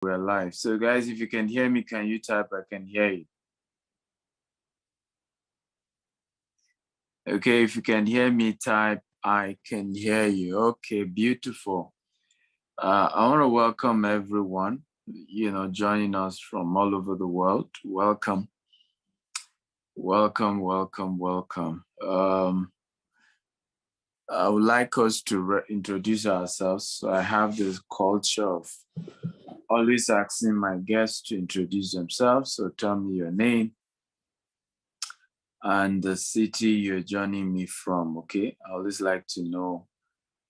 We're live. So guys, if you can hear me, can you type I can hear you? Okay, if you can hear me, type I can hear you. Okay, beautiful. I want to welcome everyone, joining us from all over the world. Welcome. Welcome, welcome, welcome. I would like us to introduce ourselves. So I have this culture of always asking my guests to introduce themselves. So tell me your name and the city you're joining me from, okay? I always like to know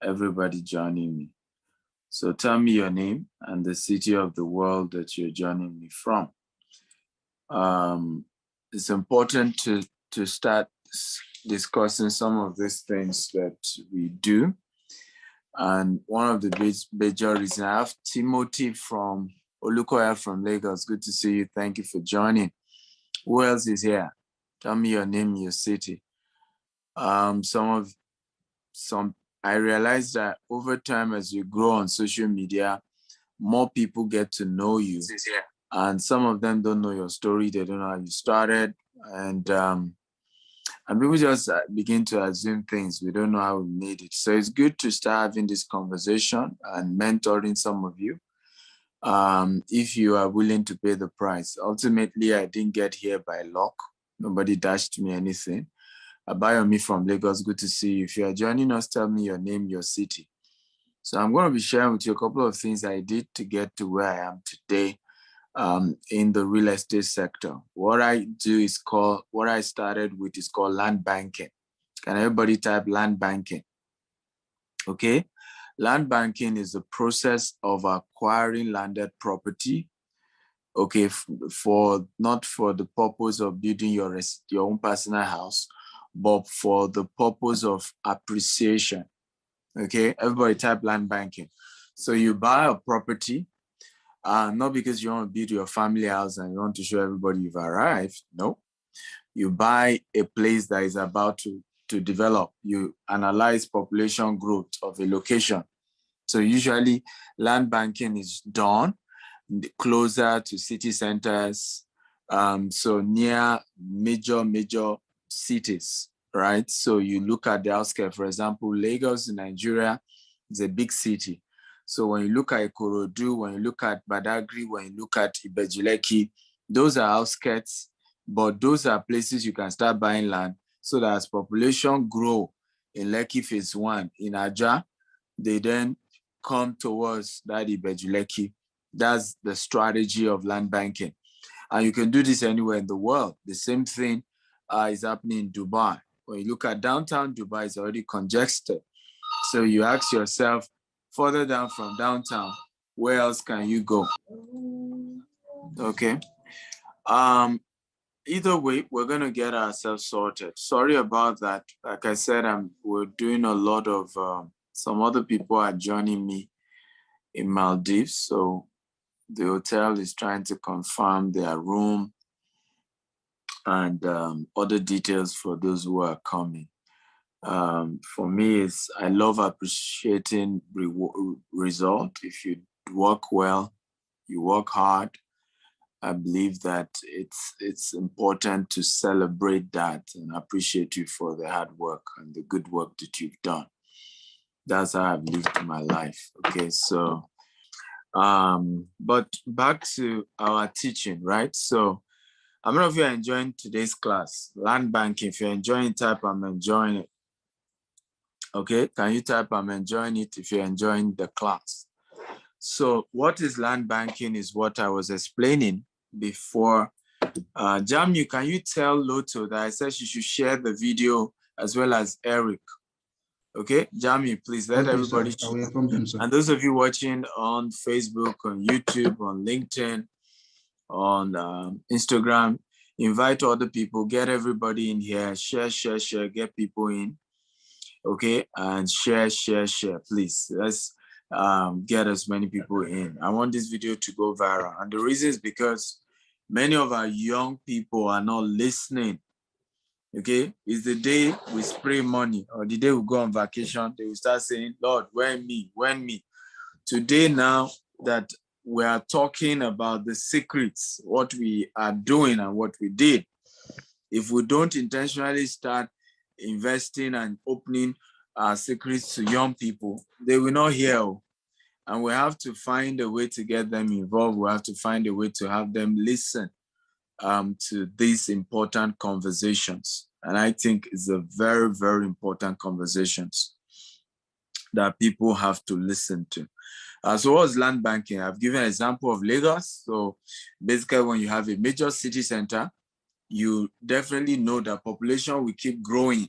everybody joining me. So tell me your name and the city of the world that you're joining me from. It's important to start discussing some of these things that we do. And one of the major reasons, I have Timothy from Olukoya from Lagos. Good to see you. Thank you for joining. Who else is here? Tell me your name, your city. I realized that over time, as you grow on social media, more people get to know you. And some of them don't know your story. They don't know how you started. And people just begin to assume things. We don't know how we made it. So it's good to start having this conversation and mentoring some of you. If you are willing to pay the price. Ultimately, I didn't get here by luck. Nobody dashed me anything. Abayomi from Lagos, good to see you. If you are joining us, tell me your name, your city. So I'm going to be sharing with you a couple of things I did to get to where I am today in the real estate sector. What I started with is called land banking. Can everybody type land banking? Okay. Land banking is the process of acquiring landed property, okay, not for the purpose of building your own personal house, but for the purpose of appreciation. Okay, everybody type land banking. So you buy a property, not because you want to build your family house and you want to show everybody you've arrived. No, you buy a place that is about to develop. You analyze population growth of a location. So usually land banking is done closer to city centers, so near major cities, right? So you look at the outskirts, for example, Lagos in Nigeria is a big city. So when you look at Ikorodu, when you look at Badagry, when you look at Ibejuleki, those are outskirts, but those are places you can start buying land so that as population grow in Lekki phase 1, in Aja, they then come towards that Ibejuleki. That's the strategy of land banking. And you can do this anywhere in the world. The same thing is happening in Dubai. When you look at downtown Dubai, it's already congested. So you ask yourself, further down from downtown, where else can you go? Okay. Either way, we're going to get ourselves sorted. Sorry about that. Like I said, we're doing a lot of, some other people are joining me in Maldives. So the hotel is trying to confirm their room and other details for those who are coming. For me, I love appreciating result. If you work well, you work hard, I believe that it's important to celebrate that and appreciate you for the hard work and the good work that you've done. That's how I've lived my life. Okay, so but back to our teaching, right? So how many of you are enjoying today's class? Land banking, if you're enjoying, type I'm enjoying it. Okay, can you type I'm enjoying it if you're enjoying the class? So what is land banking is what I was explaining before. Jamu, can you tell Loto that I said she should share the video as well as Eric? Okay, Jamu, please let everybody share. Them, and those of you watching on Facebook, on YouTube, on LinkedIn, on Instagram, invite other people, get everybody in here, share, get people in, okay? And share, please. Let's get as many people in. I want this video to go viral. And the reason is because many of our young people are not listening, okay? It's the day we spray money or the day we go on vacation, they will start saying, Lord, when me? Today now that we are talking about the secrets, what we are doing and what we did. If we don't intentionally start investing and opening our secrets to young people, they will not hear. And we have to find a way to get them involved. We have to find a way to have them listen to these important conversations. And I think it's a very, very important conversations that people have to listen to. So what's land banking? I've given an example of Lagos. So basically when you have a major city center, you definitely know that population will keep growing,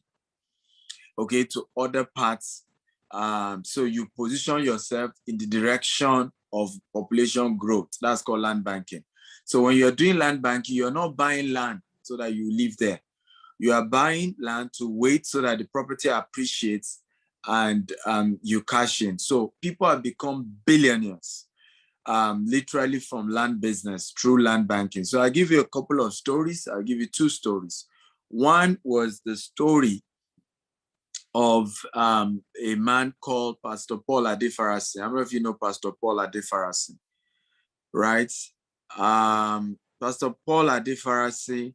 okay, to other parts. So you position yourself in the direction of population growth. That's called land banking. So when you're doing land banking, you're not buying land so that you live there. You are buying land to wait so that the property appreciates and you cash in. So people have become billionaires, literally from land business through land banking. So I'll give you a couple of stories. I'll give you two stories. One was the story of a man called Pastor Paul Adefarasi. I don't know if you know Pastor Paul Adefarasi, right? Pastor Paul Adefarasi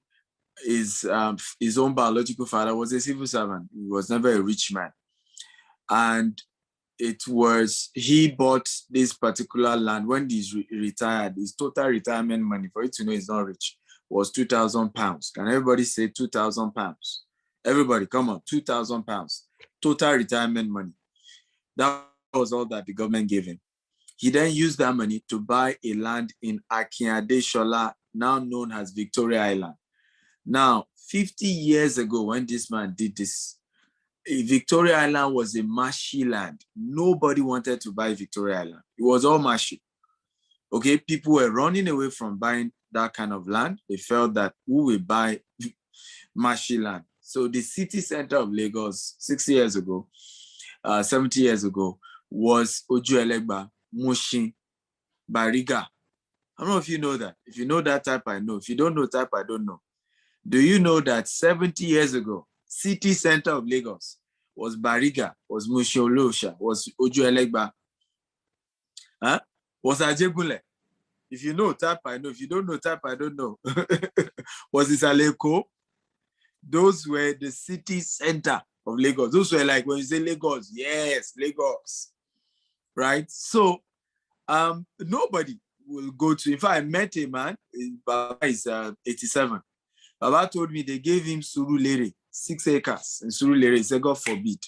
is his own biological father was a civil servant. He was never a rich man. And he bought this particular land when he's retired. His total retirement money, for you to know he's not rich, was £2,000. Can everybody say £2,000? Everybody, come on, £2,000. Total retirement money. That was all that the government gave him. He then used that money to buy a land in Akinade-Shola, now known as Victoria Island. Now, 50 years ago, when this man did this, Victoria Island was a marshy land. Nobody wanted to buy Victoria Island. It was all marshy. Okay, people were running away from buying that kind of land. They felt that who will buy marshy land? So the city center of Lagos 60 years ago, 70 years ago, was Ojuelegba, Mushin, Bariga. I don't know if you know that. If you know that type, I know. If you don't know type, I don't know. Do you know that 70 years ago, city center of Lagos was Bariga, was Mushin, was Ojuelegba, was Ajegunle? If you know type, I know. If you don't know type, I don't know. Was Isaleko? Those were the city center of Lagos. Those were like when you say Lagos, yes, Lagos, right? So nobody will go to. In fact, I met a man. Baba is 87. Baba told me they gave him Surulere, 6 acres in Surulere. He said, God forbid.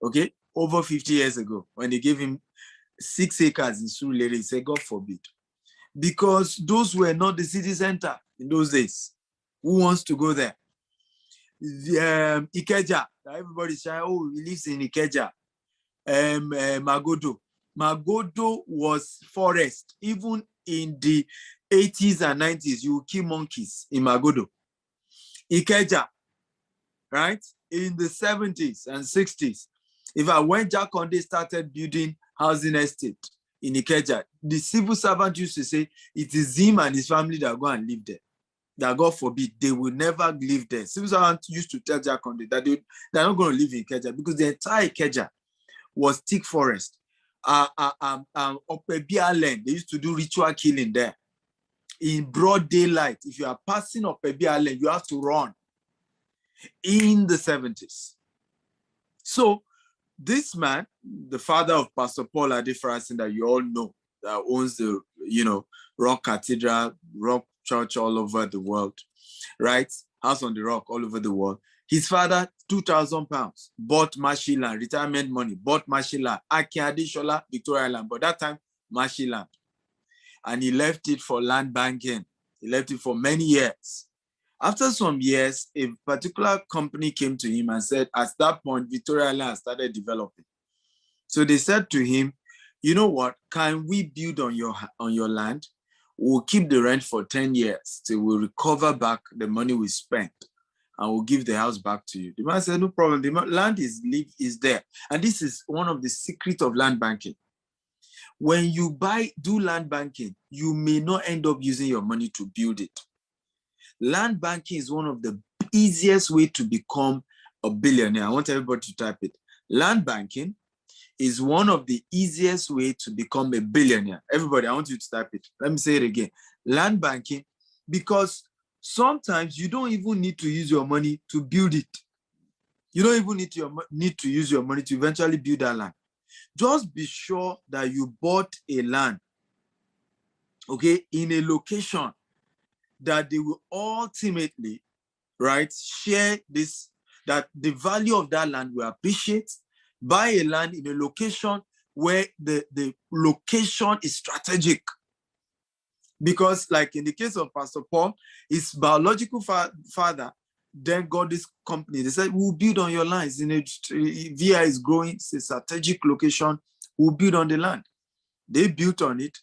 Okay, over 50 years ago, when they gave him 6 acres in Surulere, he said, God forbid, because those were not the city center in those days. Who wants to go there? Ikeja, everybody's saying, oh, he lives in Ikeja. Magodo. Magodo was forest. Even in the 80s and 90s, you would kill monkeys in Magodo. Ikeja, right? In the 70s and 60s, when Jakonde started building housing estate in Ikeja, the civil servant used to say, it is him and his family that go and live there. That God forbid, they will never live there. Civil servants used to tell Jakonde that they're not going to live in Ikeja because the entire Ikeja was thick forest. Opebia, they used to do ritual killing there. In broad daylight, if you are passing Opebia, you have to run. In the 70s. So this man, the father of Pastor Paul Adefarasi that you all know, that owns the, Rock Cathedral, Rock Church all over the world, right? House on the Rock all over the world. His father, £2,000, bought marshy land, retirement money, bought marshy land, Akinade-Shola, Victoria Island, but that time, marshy land. And he left it for land banking. He left it for many years. After some years, a particular company came to him and said, at that point, Victoria Island started developing. So they said to him, you know what, can we build on your land? We'll keep the rent for 10 years till we recover back the money we spent and we'll give the house back to you. The man said, no problem, the land is there. And this is one of the secrets of land banking. When you do land banking, you may not end up using your money to build it. Land banking is one of the easiest way to become a billionaire. I want everybody to type it. Land banking is one of the easiest way to become a billionaire. Everybody, I want you to type it. Let me say it again. Land banking, because sometimes you don't even need to use your money to build it. You don't even need to use your money to eventually build that land. Just be sure that you bought a land, okay, in a location that they will ultimately, right, share this, that the value of that land will appreciate. Buy a land in a location where the location is strategic. Because like in the case of Pastor Paul, his biological father then got this company. They said, we'll build on your lines. VI is growing, it's a strategic location, we'll build on the land. They built on it,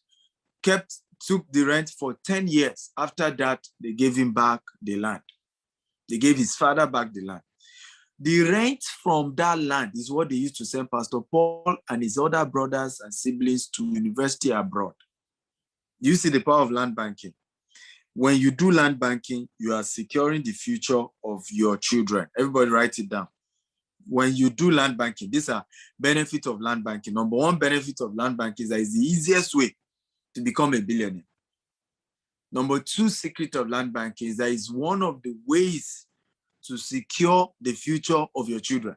took the rent for 10 years. After that, they gave him back the land. They gave his father back the land. The rent from that land is what they used to send Pastor Paul and his other brothers and siblings to university abroad. You see the power of land banking. When you do land banking, you are securing the future of your children. Everybody write it down. When you do land banking, these are benefits of land banking. Number one benefit of land banking is that it's the easiest way to become a billionaire. Number two secret of land banking is that it's one of the ways to secure the future of your children.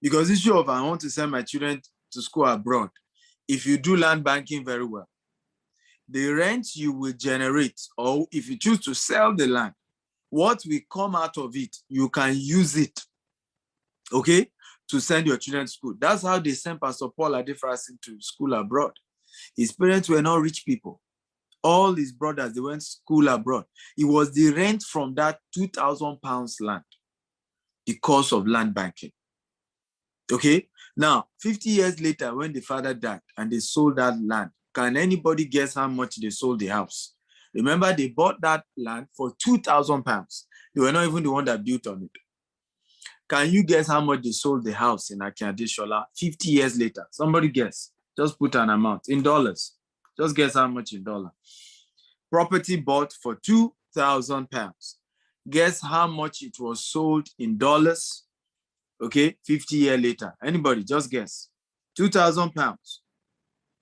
Because the issue of I want to send my children to school abroad, if you do land banking very well, the rent you will generate, or if you choose to sell the land, what will come out of it, you can use it, okay, to send your children to school. That's how they sent Pastor Paul Adefrasin to school abroad. His parents were not rich people. All his brothers, they went to school abroad. It was the rent from that 2,000 pounds land, the cost of land banking. Okay, now 50 years later, when the father died and they sold that land, can anybody guess how much they sold the house? Remember, they bought that land for 2,000 pounds. They were not even the one that built on it. Can you guess how much they sold the house in Akinadeshola 50 years later? Somebody guess. Just put an amount in dollars. Just guess how much in dollars. Property bought for 2,000 pounds. Guess how much it was sold in dollars? Okay, 50 years later. Anybody, just guess. 2,000 pounds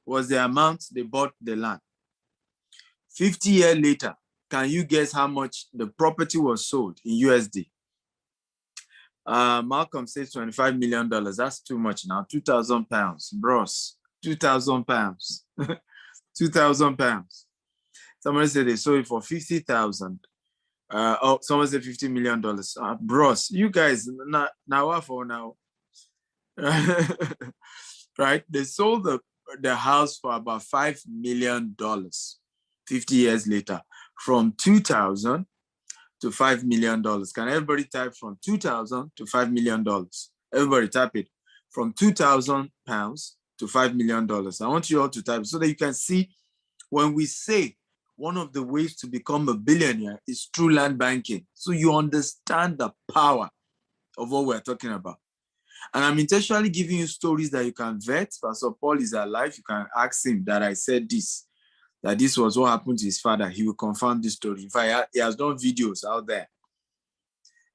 was the amount they bought the land. 50 years later, can you guess how much the property was sold in USD? Malcolm says $25 million. That's too much now. 2,000 pounds, bros. 2,000 pounds. 2,000 pounds. Somebody said they sold it for 50,000. Someone said $50 million. Bros, you guys, now what for now? Right? They sold the house for about $5 million 50 years later, from 2,000 to $5 million. Can everybody type from 2,000 to $5 million? Everybody type it. From 2,000 pounds to $5 million. I want you all to type so that you can see when we say one of the ways to become a billionaire is through land banking. So you understand the power of what we're talking about. And I'm intentionally giving you stories that you can vet. Pastor Paul is alive. You can ask him that I said this, that this was what happened to his father. He will confirm this story. In fact, he has done videos out there,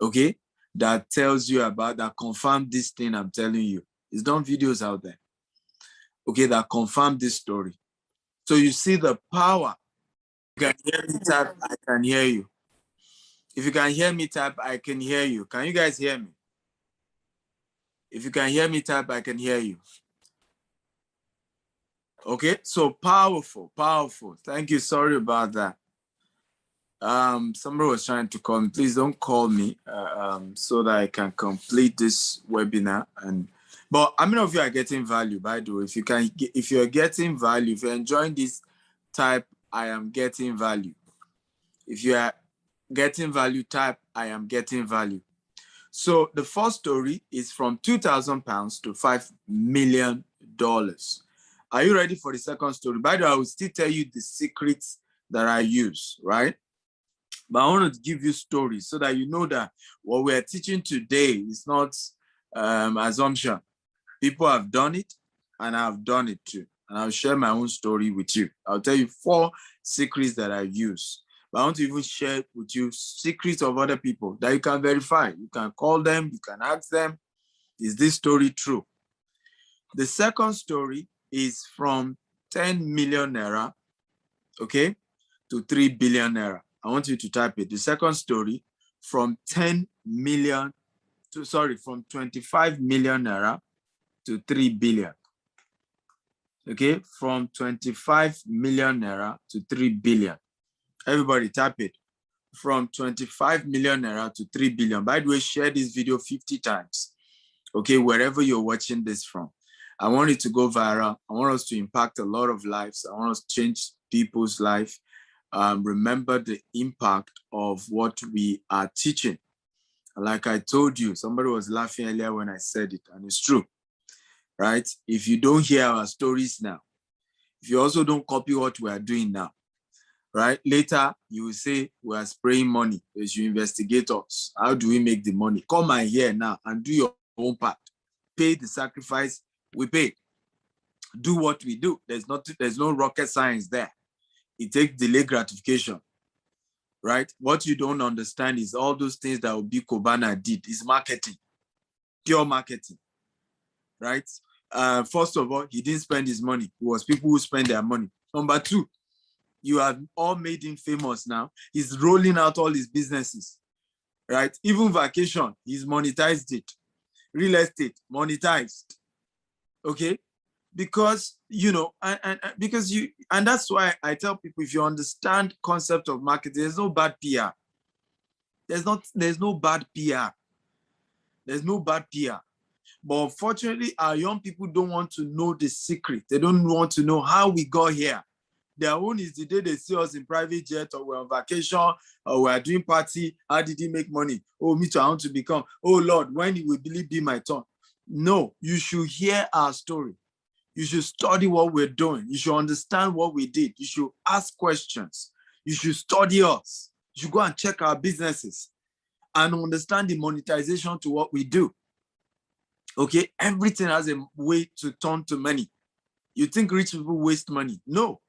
okay, that tells you about, that confirm this thing I'm telling you. He's done videos out there, okay, that confirm this story. So you see the power. You can hear me type, I can hear you. If you can hear me type, I can hear you. Can you guys hear me? If you can hear me type, I can hear you. Okay, so powerful, powerful. Thank you. Sorry about that. Somebody was trying to call me. Please don't call me so that I can complete this webinar. But how many of you are getting value, by the way? If you're getting value, if you're enjoying this, type I am getting value. If you are getting value, type I am getting value. So the first story is from 2,000 pounds to $5 million. Are you ready for the second story? By the way, I will still tell you the secrets that I use, right? But I want to give you stories so that you know that what we're teaching today is not assumption. People have done it, and I've done it too. And I'll share my own story with you. I'll tell you 4 secrets that I use. But I want to even share with you secrets of other people that you can verify. You can call them, you can ask them, is this story true? The second story is from 10 million naira, okay, to 3 billion naira. I want you to type it. The second story from 10 million to, sorry, from 25 million naira to 3 billion. Okay, from 25 million naira to 3 billion. Everybody type it. From 25 million naira to 3 billion. By the way, share this video 50 times. Okay, wherever you're watching this from. I want it to go viral. I want us to impact a lot of lives. I want us to change people's life. Remember the impact of what we are teaching. Like I told you, somebody was laughing earlier when I said it, and it's true, right? If you don't hear our stories now, if you also don't copy what we are doing now, right? Later, you will say we are spraying money as you investigate us. How do we make the money? Come and hear now and do your own part. Pay the sacrifice we pay. Do what we do. There's no rocket science there. It takes delayed gratification, right? What you don't understand is all those things that Obi Kobana did is marketing, pure marketing, right? First of all, he didn't spend his money. It was people who spend their money. Number two, you have all made him famous now. He's rolling out all his businesses, right? Even vacation, he's monetized it. Real estate, monetized, okay? Because, you know, and that's why I tell people, if you understand concept of marketing, there's no bad PR. There's no bad PR. There's no bad PR. But unfortunately, our young people don't want to know the secret. They don't want to know how we got here. Their own is the day they see us in private jet, or we're on vacation, or we're doing party. How did he make money? Oh, me too, I want to become. Oh Lord, when it will be my turn? No, you should hear our story. You should study what we're doing. You should understand what we did. You should ask questions. You should study us. You should go and check our businesses and understand the monetization to what we do. Okay, everything has a way to turn to money. You think rich people waste money? No,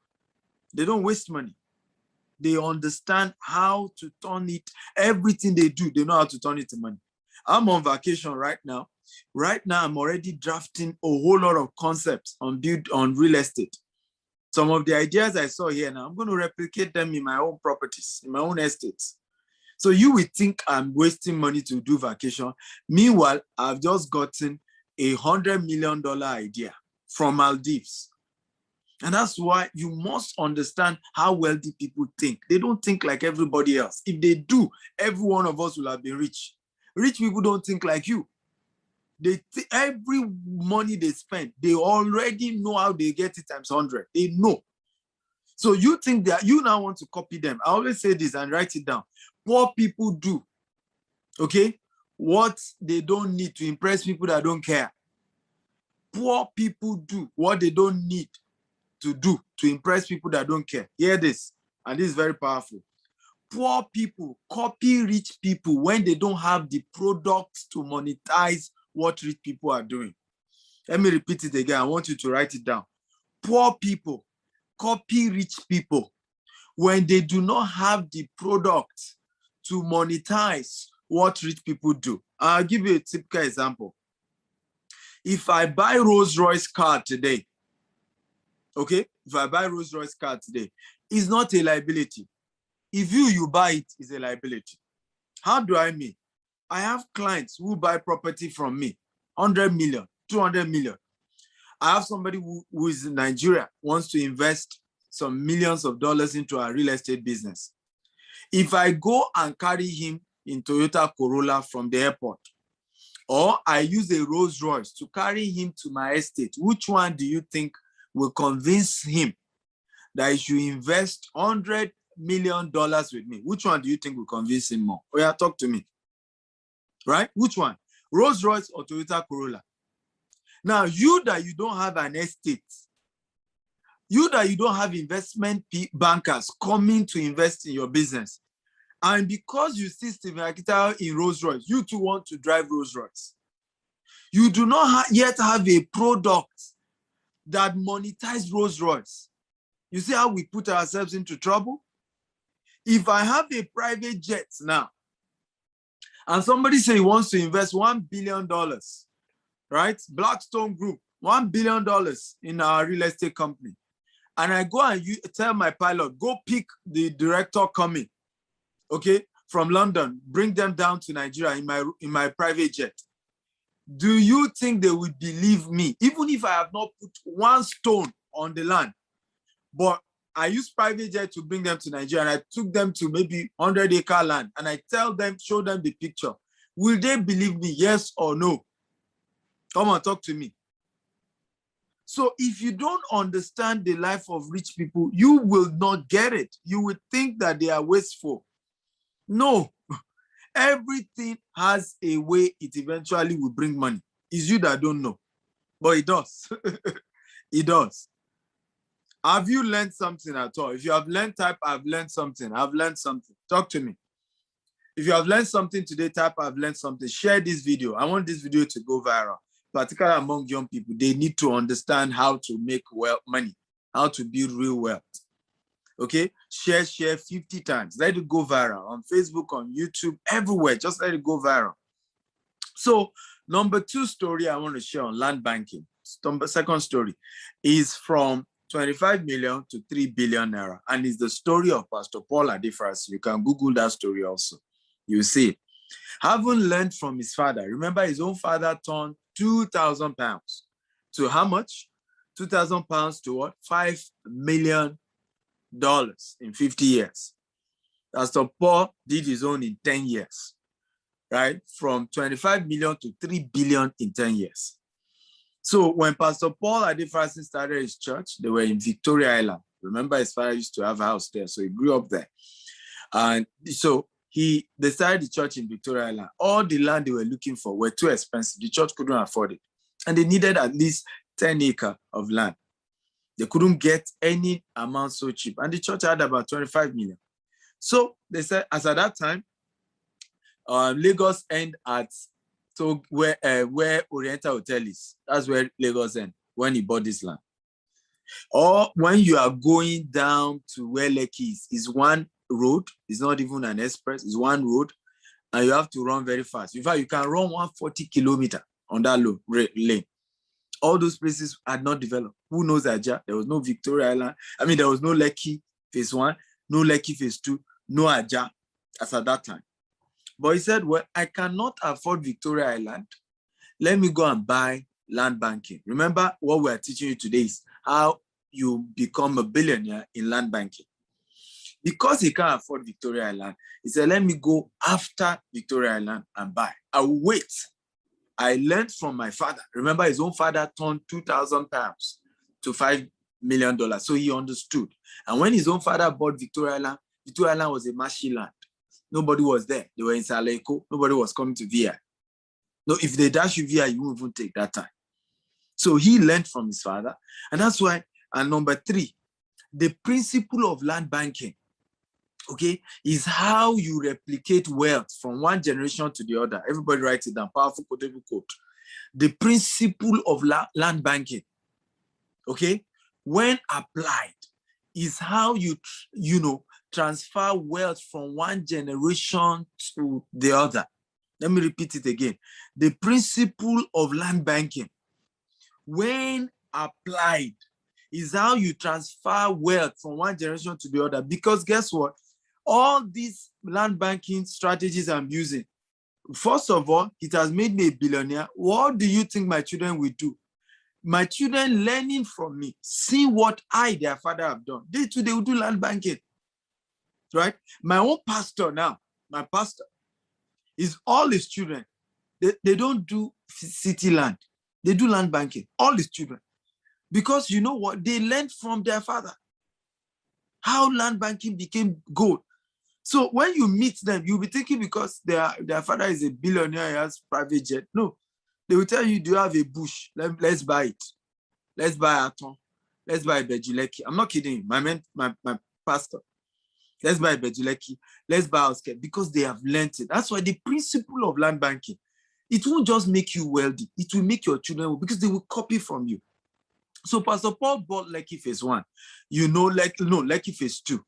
they don't waste money. They understand how to turn it. Everything they do, they know how to turn it to money. I'm on vacation right now. Right now, I'm already drafting a whole lot of concepts on real estate. Some of the ideas I saw here now, I'm going to replicate them in my own properties, in my own estates. So you would think I'm wasting money to do vacation. Meanwhile, I've just gotten $100 million idea from Maldives. And that's why you must understand how wealthy people think. They don't think like everybody else. If they do, every one of us will have been rich. Rich people don't think like you. Every money they spend, they already know how they get it times 100. They know. So you think that you now want to copy them. I always say this and write it down. Poor people do, okay, what they don't need to impress people that don't care. Poor people do what they don't need to do to impress people that don't care. Hear this, and this is very powerful. Poor people copy rich people when they don't have the products to monetize what rich people are doing. Let me repeat it again. I want you to write it down. Poor people copy rich people when they do not have the products to monetize what rich people do. I'll give you a typical example. If I buy Rolls-Royce car today, okay? If I buy Rolls-Royce car today, it's not a liability. If you buy it, it's a liability. How do I mean? I have clients who buy property from me, 100 million, 200 million. I have somebody who is in Nigeria, wants to invest some millions of dollars into a real estate business. If I go and carry him in Toyota Corolla from the airport, or I use a Rolls Royce to carry him to my estate, which one do you think will convince him that he should invest $100 million with me? Which one do you think will convince him more? Oh yeah, talk to me. Right? Which one? Rolls Royce or Toyota Corolla? Now, you that you don't have an estate, you that you don't have investment bankers coming to invest in your business, and because you see Stephen Akita in Rolls Royce, you too want to drive Rolls Royce. You do not yet have a product that monetizes Rolls Royce. You see how we put ourselves into trouble? If I have a private jet now, and somebody say he wants to invest $1 billion, right? Blackstone Group $1 billion in our real estate company. And I go and tell my pilot, go pick the director coming, okay, from London, bring them down to Nigeria in my private jet. Do you think they would believe me, even if I have not put one stone on the land? But I used private jet to bring them to Nigeria, and I took them to maybe 100-acre land, and I show them the picture. Will they believe me, yes or no? Come on, talk to me. So if you don't understand the life of rich people, you will not get it. You would think that they are wasteful. No, everything has a way it eventually will bring money. It's you that don't know, but it does. It does. Have you learned something at all? If you have learned, type, I've learned something. I've learned something. Talk to me. If you have learned something today, type, I've learned something. Share this video. I want this video to go viral, particularly among young people. They need to understand how to make money, how to build real wealth. Okay? Share 50 times. Let it go viral on Facebook, on YouTube, everywhere. Just let it go viral. So, number 2 story I want to share on land banking. Second story is from 25 million to 3 billion naira. And it's the story of Pastor Paul Adefras. You can Google that story also. You see, having learned from his father, remember his own father turned 2,000 pounds to how much? 2,000 pounds to what? $5 million in 50 years. Pastor Paul did his own in 10 years, right? From 25 million to 3 billion in 10 years. So when Pastor Paul Adefras started his church, they were in Victoria Island. Remember, his father used to have a house there, so he grew up there. And so they started the church in Victoria Island. All the land they were looking for were too expensive. The church couldn't afford it. And they needed at least 10 acres of land. They couldn't get any amount so cheap. And the church had about 25 million. So they said, as at that time, Lagos end at where Oriental Hotel is. That's where Lagos end, when he bought this land. Or when you are going down to where Lekki is one road. It's not even an express. It's one road. And you have to run very fast. In fact, you can run 140 kilometers on that lane. All those places had not developed. Who knows Aja? There was no Victoria Island. I mean, there was no Lekki phase 1, no Lekki phase 2, no Aja as at that time. But he said, well, I cannot afford Victoria Island. Let me go and buy land banking. Remember, what we're teaching you today is how you become a billionaire in land banking. Because he can't afford Victoria Island, he said, let me go after Victoria Island and buy. I will wait. I learned from my father. Remember, his own father turned 2,000 pounds to $5 million. So he understood. And when his own father bought Victoria Island was a marshy land. Nobody was there. They were in Saleko. Nobody was coming to VI. No, if they dash you VI, you won't even take that time. So he learned from his father. And that's why, and number 3, the principle of land banking, okay, is how you replicate wealth from one generation to the other. Everybody writes it down. Powerful quotable quote. The principle of land banking, okay, when applied, is how you transfer wealth from one generation to the other. Let me repeat it again. The principle of land banking, when applied, is how you transfer wealth from one generation to the other. Because guess what? All these land banking strategies I'm using, first of all, it has made me a billionaire. What do you think my children will do? My children learning from me, seeing what their father, have done. They too, they will do land banking, right? My own pastor now, my pastor, is all his children. They don't do city land. They do land banking, all his children. Because you know what? They learned from their father how land banking became gold. So when you meet them, you'll be thinking because their father is a billionaire, he has private jet. No, they will tell you, do you have a bush? Let's buy it. Let's buy Aton. Let's buy Bejuleki. I'm not kidding. My pastor. Let's buy Bejuleki. Let's buy Oscar, because they have learned it. That's why the principle of land banking, it won't just make you wealthy. It will make your children wealthy, because they will copy from you. So Pastor Paul bought Lekki phase 1. Lekki phase 2.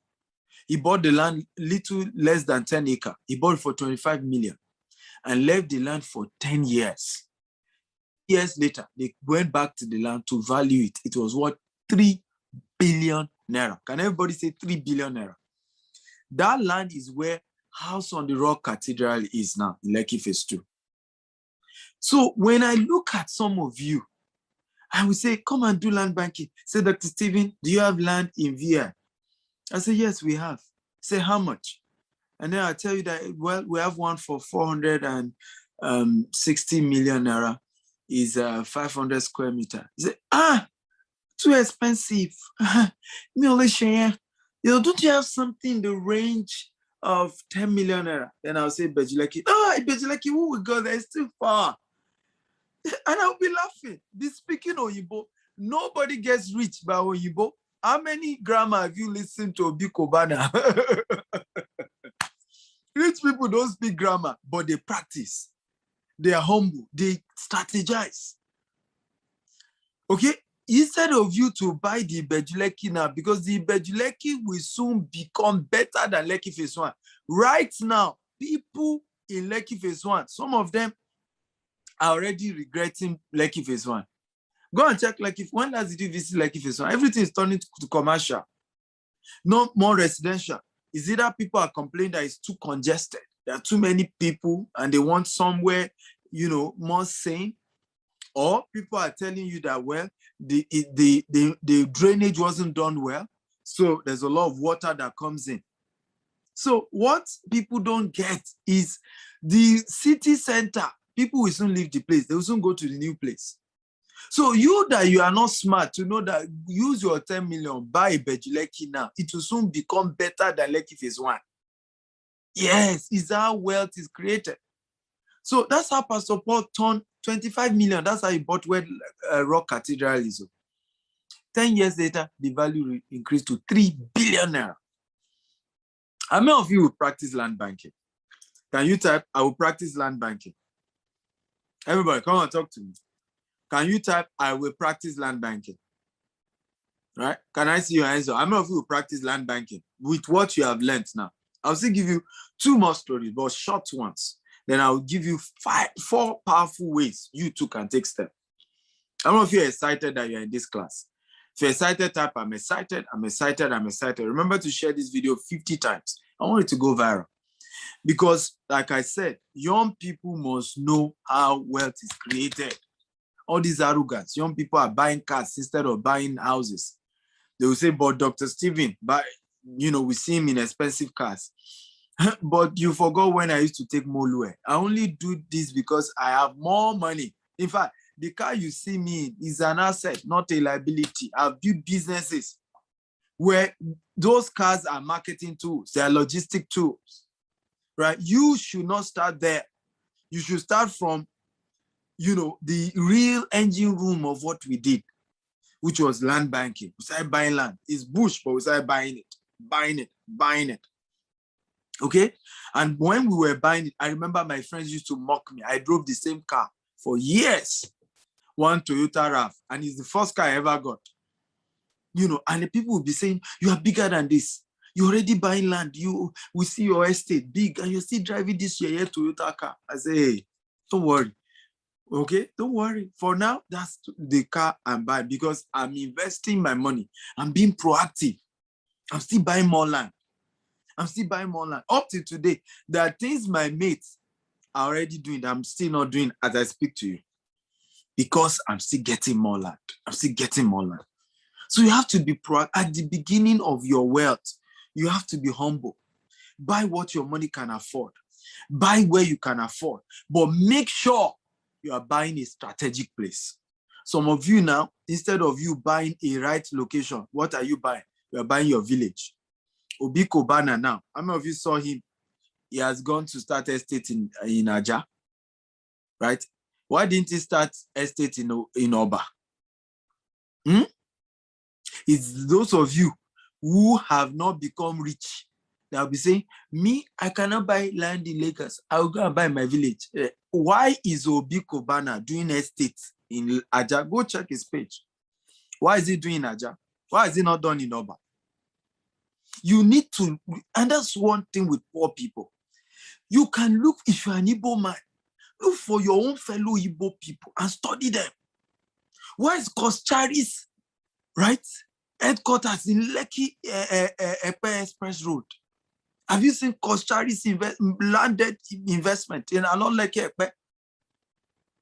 He bought the land little less than 10 acres. He bought it for 25 million and left the land for 10 years. years later, they went back to the land to value it. It was worth 3 billion naira. Can everybody say 3 billion naira? That land is where House on the Rock Cathedral is now, in Lekki Phase 2. So when I look at some of you, I will say, come and do land banking. Say, Dr. Stephen, do you have land in VI? I say, yes, we have. Say, how much? And then I'll tell you that, well, we have one for 460 million naira, is 500 square meter. You say, too expensive. Me only share. Don't you have something in the range of 10 million naira? Then I'll say, Bejuleki. Bejuleki, who will go there? It's too far. And I'll be laughing. Be speaking Oyibo. Nobody gets rich by Oyibo. How many grammar have you listened to Obi Kobana? Rich people don't speak grammar, but they practice. They are humble. They strategize. Okay? Instead of you to buy the Bejuleki now, because the Bejuleki will soon become better than Lekki Phase 1. Right now, people in Lekki Phase 1, some of them are already regretting Lekki Phase 1. Go and check Lekki. When last did you visit Lekki Phase 1? Everything is turning to commercial. No more residential. Is either people are complaining that it's too congested. There are too many people and they want somewhere, more sane. Or people are telling you that, well, the drainage wasn't done well. So there's a lot of water that comes in. So what people don't get is the city center. People will soon leave the place. They will soon go to the new place. So you are not smart to know that, use your 10 million, buy a Bejuleki now. It will soon become better than Lekki Phase 1. Yes, it's how wealth is created. So that's how Pastor Paul turned 25 million. That's how he bought where Rock Cathedral is. 10 years later, the value increased to 3 billion naira. How many of you will practice land banking? Can you type, I will practice land banking? Everybody, come on, talk to me. Can you type, I will practice land banking? Right? Can I see your hands up? How many of you will practice land banking with what you have learned now? I'll still give you 2 more stories, but short ones. Then I'll give you 4 powerful ways you too can take steps. How many of you are excited that you're in this class? If you're excited, type, I'm excited, I'm excited, I'm excited. Remember to share this video 50 times. I want it to go viral. Because, like I said, young people must know how wealth is created. All these arrogance, young people are buying cars instead of buying houses. They will say, but Dr. Stephen, we see him in expensive cars. But you forgot when I used to take Molue. I only do this because I have more money. In fact, the car you see me in is an asset, not a liability. I've built businesses where those cars are marketing tools. They are logistic tools, right? You should not start there. You should start from, the real engine room of what we did, which was land banking. We started buying land. It's bush, but we started buying it. Okay? And when we were buying it, I remember my friends used to mock me. I drove the same car for years. One Toyota RAV, and it's the first car I ever got. And the people will be saying, you are bigger than this. You're already buying land. We see your estate big, and you're still driving this your Toyota car. I say, hey, don't worry. Okay, don't worry. For now, that's the car I'm buying because I'm investing my money. I'm being proactive. I'm still buying more land. Up to today, there are things my mates are already doing that I'm still not doing as I speak to you. Because I'm still getting more land. So you have to be proactive. At the beginning of your wealth, you have to be humble. Buy what your money can afford. Buy where you can afford. But make sure you are buying a strategic place. Some of you now, instead of you buying a right location, what are you buying? You are buying your village. Obi Kobana now. How many of you saw him? He has gone to start estate in Aja, right? Why didn't he start estate in Oba? It's those of you who have not become rich that will be saying, me, I cannot buy land in Lagos. I will go and buy my village. Why is Obi Kobana doing estate in Aja? Go check his page. Why is he doing Aja? Why is he not done in Oba? You need to, and that's one thing with poor people. You can look, if you're an Igbo man, Look for your own fellow Igbo people and study them. Where is Koschari's, right? Headquarters in Lekki Epe Express Road. Have you seen Koschari's landed investment in Alon Lekki Epe?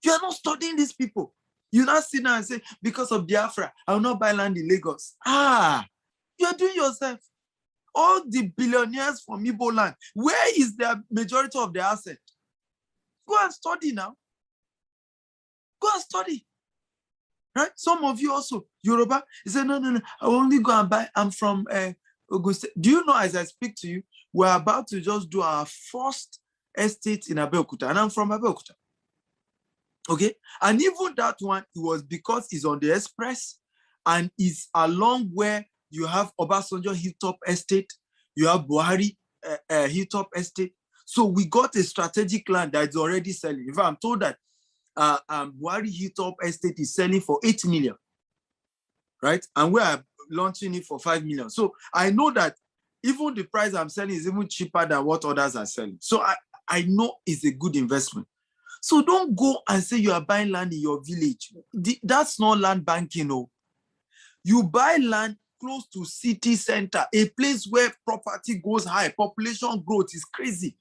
You are not studying these people. You not sit down and say, because of Biafra, I will not buy land in Lagos. You are doing yourself. All the billionaires from Igbo land, where is the majority of their asset? Go and study now. Go and study. Right? Some of you also, Yoruba, you say, no, I will only go and buy. I'm from Ogun State. Do you know, as I speak to you, we're about to just do our first estate in Abeokuta, and I'm from Abeokuta. Okay? And even that one, it was because it's on the express and it's along where you have Obasanjo Hilltop Estate, you have Buhari Hilltop Estate. So we got a strategic land that is already selling. In fact, I'm told that Buhari Hilltop Estate is selling for 8 million, right? And we are launching it for 5 million. So I know that even the price I'm selling is even cheaper than what others are selling. So I know it's a good investment. So don't go and say you are buying land in your village. That's not land banking, no. You buy land close to city center, a place where property goes high, population growth is crazy.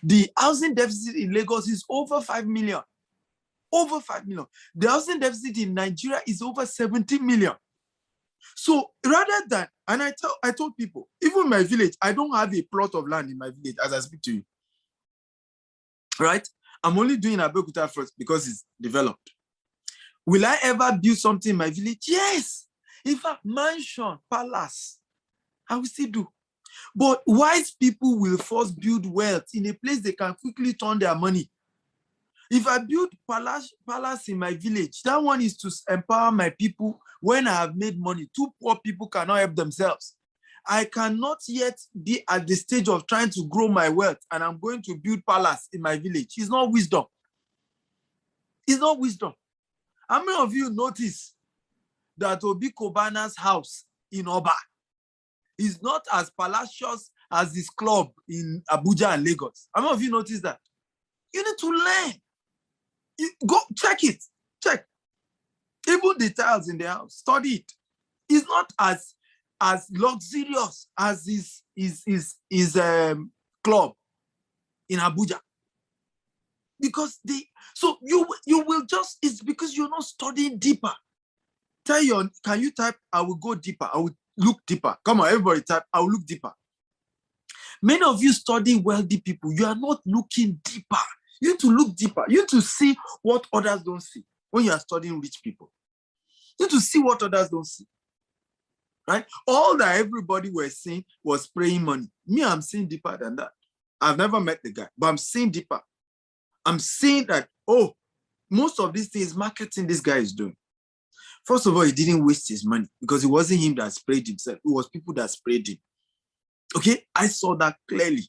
The housing deficit in Lagos is over 5 million. Over 5 million. The housing deficit in Nigeria is over 70 million. So rather than, and I told people, even my village, I don't have a plot of land in my village as I speak to you. Right? I'm only doing Abeokuta first because it's developed. Will I ever build something in my village? Yes. In fact, mansion, palace, I will still do. But wise people will first build wealth in a place they can quickly turn their money. If I build palace in my village, that one is to empower my people when I have made money. Two poor people cannot help themselves. I cannot yet be at the stage of trying to grow my wealth and I'm going to build palace in my village. It's not wisdom. It's not wisdom. How many of you notice that Obi Kobana's house in Oba is not as palatial as this club in Abuja and Lagos? How many of you notice that? You need to learn. Go check it. Check. Even the tiles in the house, study it. It's not as luxurious as his club in Abuja. Because so you will just, it's because you're not studying deeper. Can you type, I will go deeper, I will look deeper. Come on, everybody type, I will look deeper. Many of you study wealthy people, you are not looking deeper. You need to look deeper. You need to see what others don't see when you are studying rich people. You need to see what others don't see. Right? All that everybody was seeing was spraying money. Me, I'm seeing deeper than that. I've never met the guy, but I'm seeing deeper. I'm seeing that, oh, most of these things marketing this guy is doing. First of all, he didn't waste his money because it wasn't him that sprayed himself. It was people that sprayed him. Okay, I saw that clearly.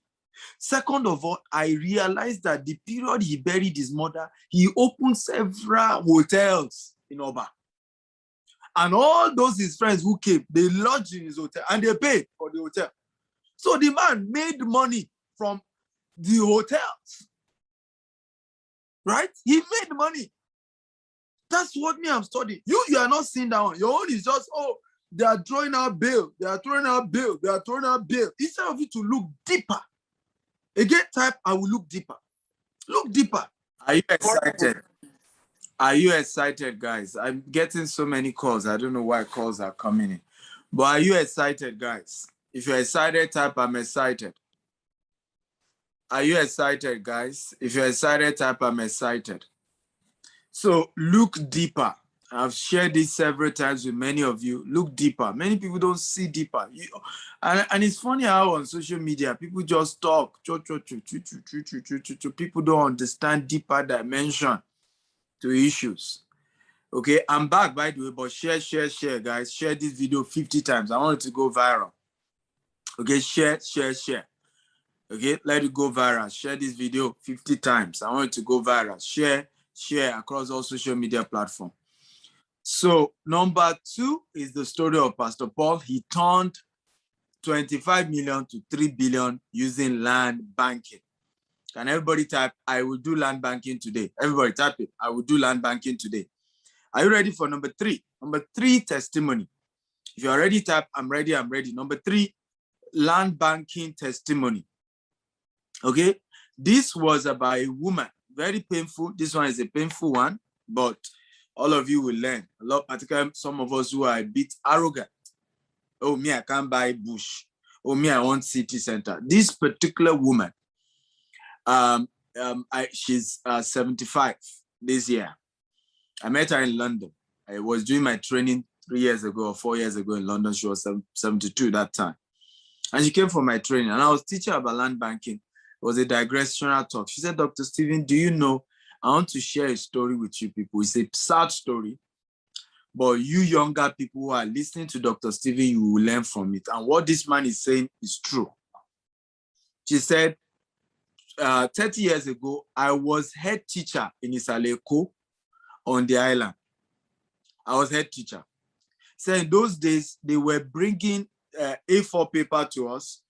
Second of all, I realized that the period he buried his mother, he opened several hotels in Oba. And all those his friends who came, they lodged in his hotel and they paid for the hotel. So the man made money from the hotels. Right? He made money. That's what me I'm studying. You are not seeing that one. Your own is just, oh, they are throwing out bail. They are throwing out bail. They are throwing out bail. Instead of you to look deeper. Again, type, I will look deeper. Look deeper. Are you excited? Are you excited, guys? I'm getting so many calls. I don't know why calls are coming in. But are you excited, guys? If you're excited, type, I'm excited. Are you excited, guys? If you're excited, type, I'm excited. So look deeper. I've shared this several times with many of you. Look deeper. Many people don't see deeper. And it's funny how on social media, people just talk. People don't understand deeper dimension to issues. Okay, I'm back, by the way, but share, guys. Share this video 50 times. I want it to go viral. Okay, share. Okay, let it go viral. Share this video 50 times. I want it to go viral. Share across all social media platforms. So number 2 is the story of Pastor Paul. He turned 25 million to 3 billion using land banking. Can everybody type, I will do land banking today? Everybody type it. I will do land banking today. Are you ready for number 3? Number 3, testimony. If you already type, I'm ready, I'm ready. Number 3, land banking testimony. Okay. This was about a woman. Very painful. This one is a painful one, but all of you will learn. A lot, particularly some of us who are a bit arrogant. Oh, me, I can't buy bush. Oh, me, I want city center. This particular woman, she's 75 this year. I met her in London. I was doing my training 3 years ago or 4 years ago in London. She was 72 that time. And she came for my training. And I was teaching her about land banking. It was a digressional talk. She said, Dr. Stephen, do you know, I want to share a story with you people. It's a sad story. But you younger people who are listening to Dr. Stephen, you will learn from it. And what this man is saying is true. She said, 30 years ago, I was head teacher in Isaleko on the island. I was head teacher. So in those days, they were bringing A4 paper to us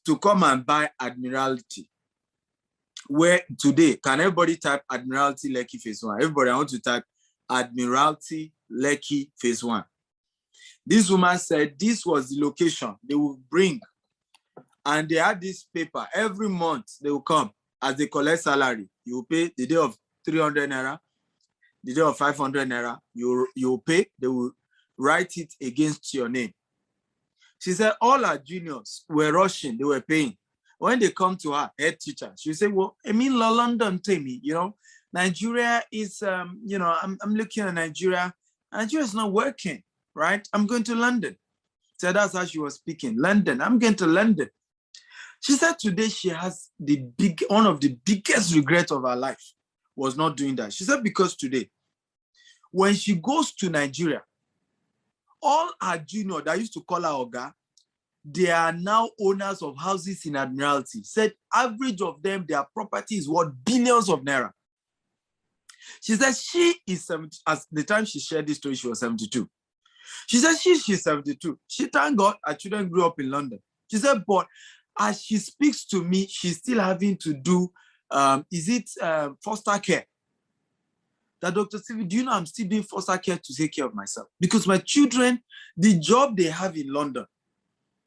to come and buy Admiralty. Where today, can everybody type Admiralty Lekki Phase 1? Everybody, I want to type Admiralty Lekki Phase 1. This woman said this was the location they would bring. And they had this paper. Every month, they will come. As they collect salary, you will pay the day of 300 naira, the day of 500 naira, you will pay. They will write it against your name. She said all her juniors were rushing. They were paying. When they come to her, head teacher, she said, well, I mean, London, tell me, Nigeria is, I'm looking at Nigeria. Nigeria is not working, right? I'm going to London. So that's how she was speaking. London, I'm going to London. She said today she has one of the biggest regrets of her life was not doing that. She said because today, when she goes to Nigeria, all her juniors that used to call her Oga, they are now owners of houses in Admiralty. Said average of them, their property is worth billions of naira. She said she is 70, as the time she shared this story, she was 72. She said she's 72. She thank God her children grew up in London. She said, but as she speaks to me, she's still having to do, foster care? That Dr. Stevie, do you know I'm still doing foster care to take care of myself? Because my children, the job they have in London,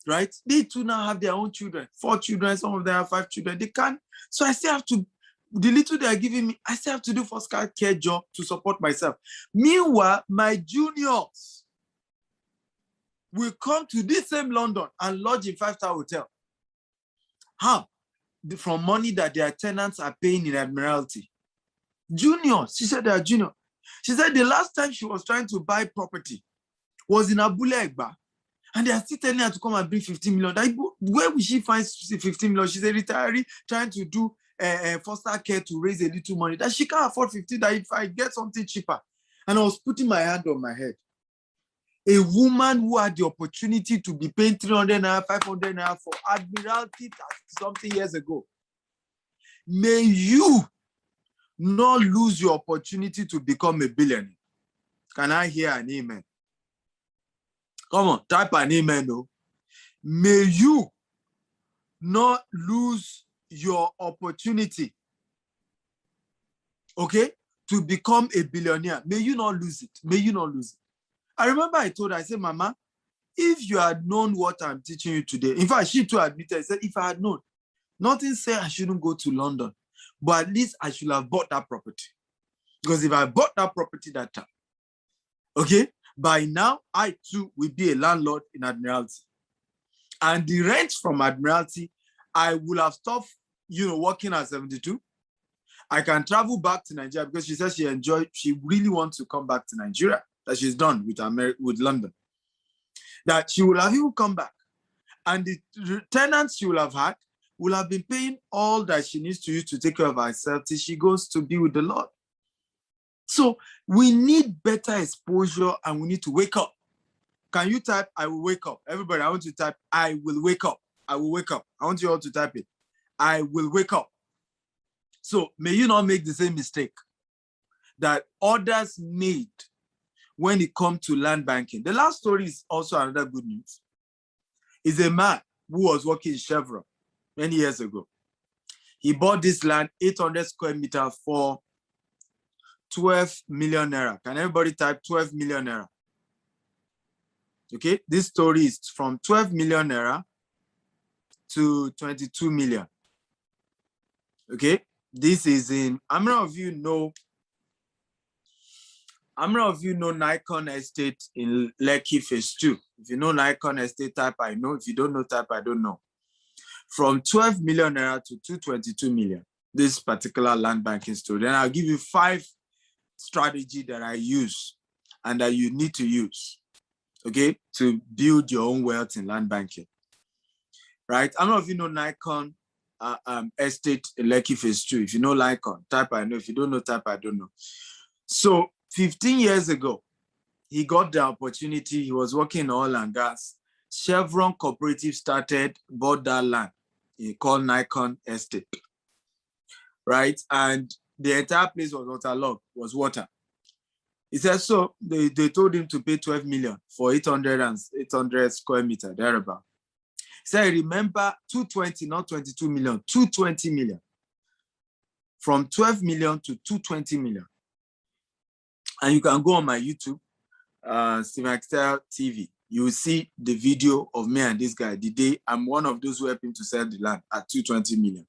right? They too now have their own children, 4 children, some of them have 5 children. They can't. So I still have to, the little they are giving me, I still have to do foster care job to support myself. Meanwhile, my juniors will come to this same London and lodge in 5-star hotel. How? From money that their tenants are paying in Admiralty. Juniors, she said they are junior. She said the last time she was trying to buy property was in Abule Egba. And they are still telling her to come and bring 15 million. Like, where will she find 15 million? She's a retiree trying to do foster care to raise a little money. That she can't afford 15, that if I get something cheaper. And I was putting my hand on my head. A woman who had the opportunity to be paying 300 naira, 500 naira for Admiralty something years ago. May you not lose your opportunity to become a billionaire. Can I hear an amen? Come on, type an amen, though. May you not lose your opportunity, okay, to become a billionaire. May you not lose it. May you not lose it. I remember I told her, I said, Mama, if you had known what I'm teaching you today, in fact, she too admitted, I said, if I had known, nothing said I shouldn't go to London, but at least I should have bought that property. Because if I bought that property that time, okay, by now, I too will be a landlord in Admiralty. And the rent from Admiralty, I will have stopped, working at 72. I can travel back to Nigeria because she says she really wants to come back to Nigeria, that she's done with London. That she will have even come back. And the tenants she will have had will have been paying all that she needs to use to take care of herself till she goes to be with the Lord. So we need better exposure and we need to wake up. Can you type, I will wake up? Everybody, I want you to type, I will wake up. I will wake up. I want you all to type it. I will wake up. So may you not make the same mistake that others made when it comes to land banking. The last story is also another good news. It's a man who was working in Chevron many years ago. He bought this land, 800 square meters for 12 million naira. Can everybody type 12 million naira? Okay, this story is from 12 million naira to 22 million. Okay, this is in, how many of you know Nikon Estate in Lekki Phase 2? If you know Nikon Estate, type I know. If you don't know, type I don't know. From 12 million naira to 222 million, this particular land banking story. Then I'll give you 5 strategies that I use and that you need to use, okay, to build your own wealth in land banking, right? I don't know if you know Nikon Estate in Lekki Phase 2. If you know Nikon, type I know. If you don't know, type I don't know. So 15 years ago, he got the opportunity. He was working in oil and gas. Chevron Cooperative bought that land. He called Nikon Estate, right? And the entire place was waterlogged, was water. He said, so they told him to pay 12 million for 800 square meter, thereabout. He said, remember 220, not 22 million, 220 million. From 12 million to 220 million. And you can go on my YouTube, Stephen TV. You will see the video of me and this guy. The day I'm one of those who helped him to sell the land at 220 million.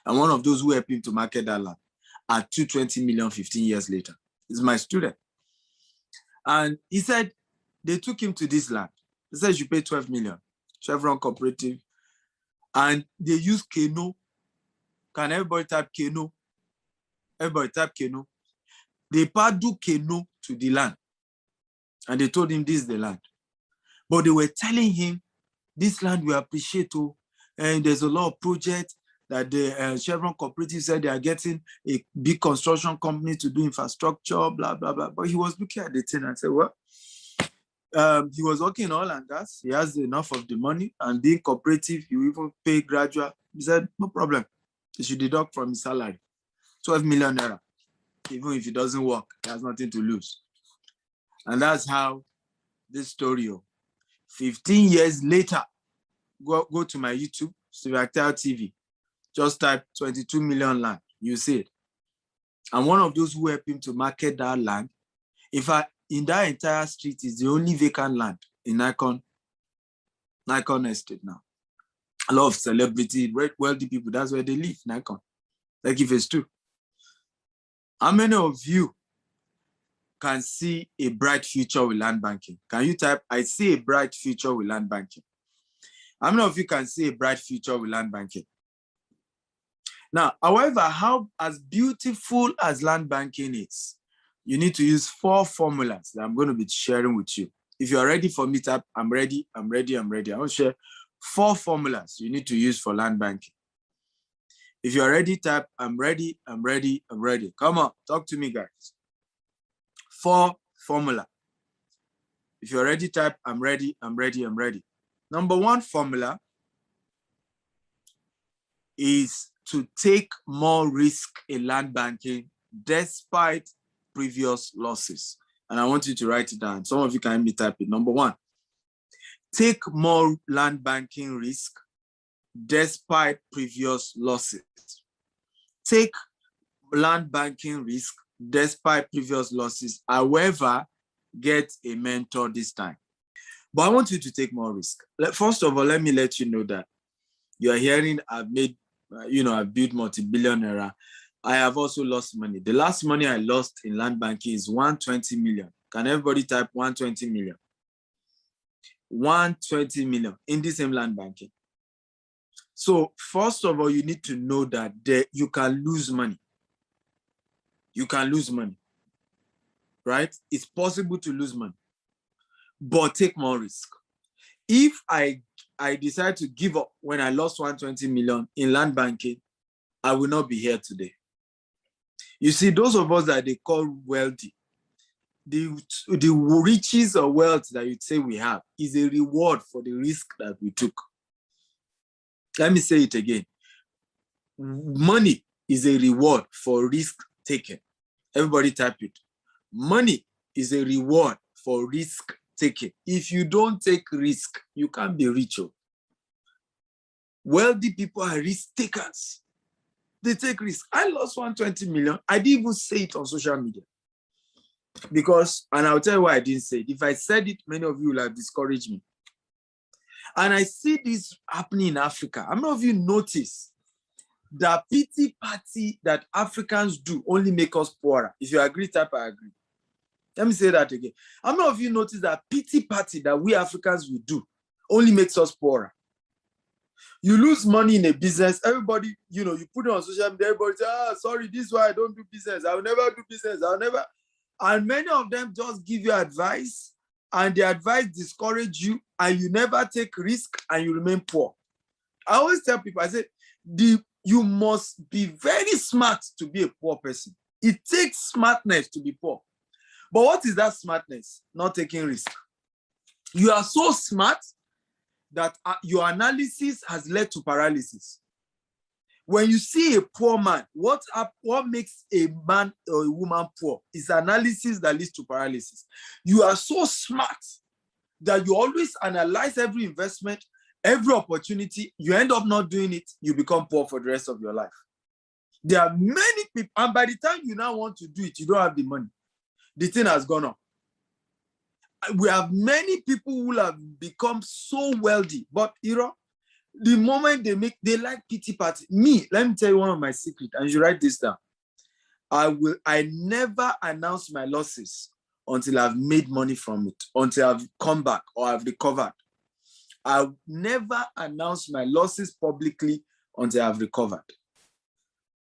I'm one of those who helped him to market that land at 220 million 15 years later. He's my student. And he said, they took him to this land. They said, you pay 12 million, Chevron Cooperative. And they use Keno. Can everybody type Keno? Everybody type Keno. They padu Keno to the land. And they told him this is the land. But they were telling him, this land we appreciate, and there's a lot of projects that the Chevron Cooperative said they are getting a big construction company to do infrastructure, blah, blah, blah. But he was looking at the thing and said, well, he was working in oil and gas. He has enough of the money, and being cooperative, you even pay gradual. He said, no problem. He should deduct from his salary, 12 million naira. Even if it doesn't work, he has nothing to lose. And that's how this story, 15 years later, go to my YouTube, Stephen TV. Just type 22 million land, you see it. I'm one of those who helped him to market that land. In fact, in that entire street is the only vacant land in Nikon Estate now. A lot of celebrity, wealthy people, that's where they live, Nikon. Like if it's true. How many of you can see a bright future with land banking? Can you type, I see a bright future with land banking? How many of you can see a bright future with land banking? Now, however, how as beautiful as land banking is, you need to use 4 formulas that I'm going to be sharing with you. If you're ready for me, type, I'm ready, I'm ready, I'm ready. I will share 4 formulas you need to use for land banking. If you're ready, type, I'm ready, I'm ready, I'm ready. Come on, talk to me, guys. 4 formula. If you're ready, type, I'm ready, I'm ready, I'm ready. Number 1 formula is to take more risk in land banking despite previous losses. And I want you to write it down. Some of you can help me type it. Number 1, take more land banking risk despite previous losses. Take land banking risk despite previous losses. However, get a mentor this time. But I want you to take more risk. First of all, let me let you know that you are hearing I've made, I've built multi-billionaire. I have also lost money. The last money I lost in land banking is 120 million. Can everybody type 120 million? 120 million in the same land banking. So first of all, you need to know that you can lose money. You can lose money, right? It's possible to lose money, but take more risk. If I decide to give up when I lost 120 million in land banking, I will not be here today. You see, those of us that they call wealthy, the riches or wealth that you'd say we have is a reward for the risk that we took. Let me say it again. Money is a reward for risk taken. Everybody type it. Money is a reward for risk taken. If you don't take risk, you can't be rich. Wealthy people are risk takers. They take risk. I lost 120 million. I didn't even say it on social media. Because, and I'll tell you why I didn't say it. If I said it, many of you will have discouraged me. And I see this happening in Africa. How many of you notice the pity party that Africans do only make us poorer? If you agree, type I agree. Let me say that again. How many of you notice that pity party that we Africans will do only makes us poorer? You lose money in a business, everybody, you put it on social media, everybody say, sorry, this is why I don't do business. I'll never do business. I'll never. And many of them just give you advice, and the advice discourage you, and you never take risk, and you remain poor. I always tell people, I say, you must be very smart to be a poor person. It takes smartness to be poor. But what is that smartness? Not taking risk. You are so smart that your analysis has led to paralysis. When you see a poor man, what makes a man or a woman poor is analysis that leads to paralysis. You are so smart that you always analyze every investment, every opportunity. You end up not doing it, you become poor for the rest of your life. There are many people, and by the time you now want to do it, you don't have the money. The thing has gone up. We have many people who have become so wealthy, but the moment they like pity party. Me, let me tell you one of my secrets, and you write this down. I never announce my losses until I've made money from it, until I've come back or I've recovered. I'll never announce my losses publicly until I've recovered.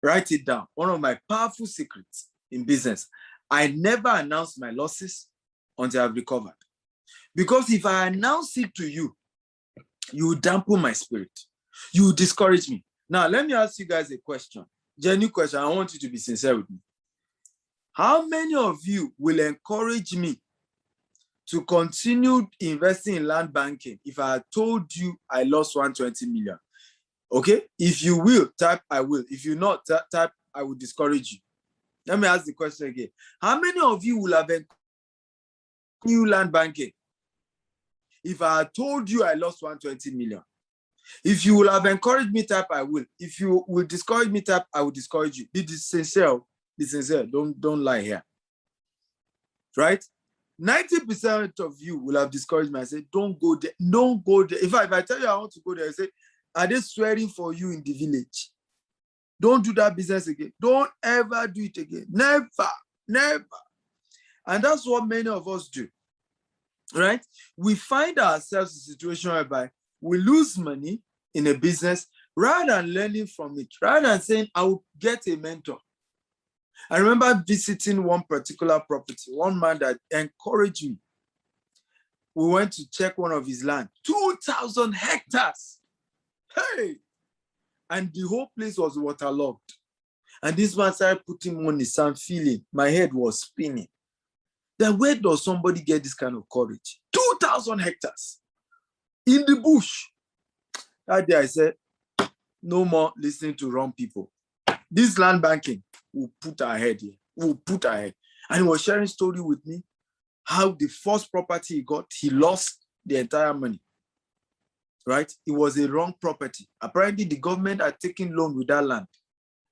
Write it down. One of my powerful secrets in business. I never announce my losses until I've recovered. Because if I announce it to you, you dampen my spirit. You discourage me. Now, let me ask you guys a question. Genuine question. I want you to be sincere with me. How many of you will encourage me to continue investing in land banking if I had told you I lost 120 million? Okay? If you will, type I will. If you not, type I will discourage you. Let me ask the question again. How many of you will have new land banking if I had told you I lost 120 million? If you will have encouraged me, type I will. If you will discourage me, type I will discourage you. Be sincere. Be sincere. Don't lie here. Right? 90% of you will have discouraged me. I say, don't go there. Don't go there. If I tell you I want to go there, I say, are they swearing for you in the village? Don't do that business again. Don't ever do it again. Never. Never. And that's what many of us do. Right? We find ourselves in a situation whereby we lose money in a business rather than learning from it, rather than saying, I will get a mentor. I remember visiting one particular property, one man that encouraged me. We went to check one of his land, 2,000 hectares. Hey! And the whole place was waterlogged. And this man started putting money, some feeling. My head was spinning. Then where does somebody get this kind of courage? 2,000 hectares in the bush. That day I said, no more listening to wrong people. This land banking will put our head here. We'll put our head. And he was sharing story with me how the first property he got, he lost the entire money. Right? It was a wrong property. Apparently, the government had taken loan with that land.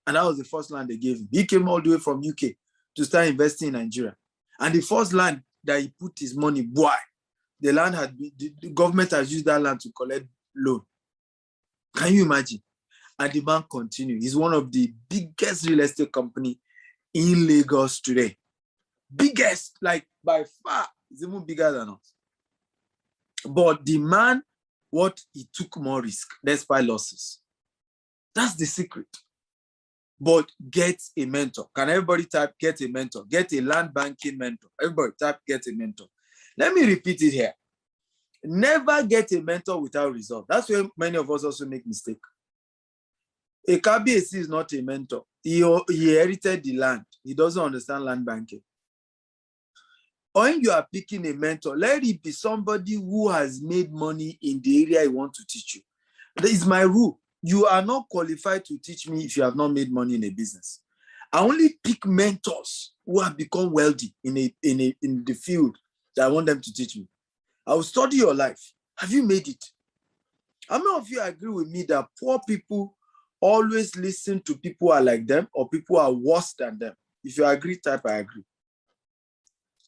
And that was the first land they gave him. He came all the way from UK to start investing in Nigeria. And the first land that he put his money, boy, the land had been, the government has used that land to collect loan. Can you imagine? And the man continued. He's one of the biggest real estate company in Lagos today. Biggest, like by far, it's even bigger than us. But the man, he took more risk despite losses. That's the secret. But get a mentor. Can everybody type get a mentor? Get a land banking mentor. Everybody type get a mentor. Let me repeat it here. Never get a mentor without result. That's where many of us also make mistake. A KBAC is not a mentor. He inherited the land. He doesn't understand land banking. When you are picking a mentor, let it be somebody who has made money in the area you want to teach you. That is my rule. You are not qualified to teach me if you have not made money in a business. I only pick mentors who have become wealthy in the field that I want them to teach me. I will study your life. Have you made it? How many of you agree with me that poor people always listen to people who are like them or people who are worse than them? If you agree, type I agree.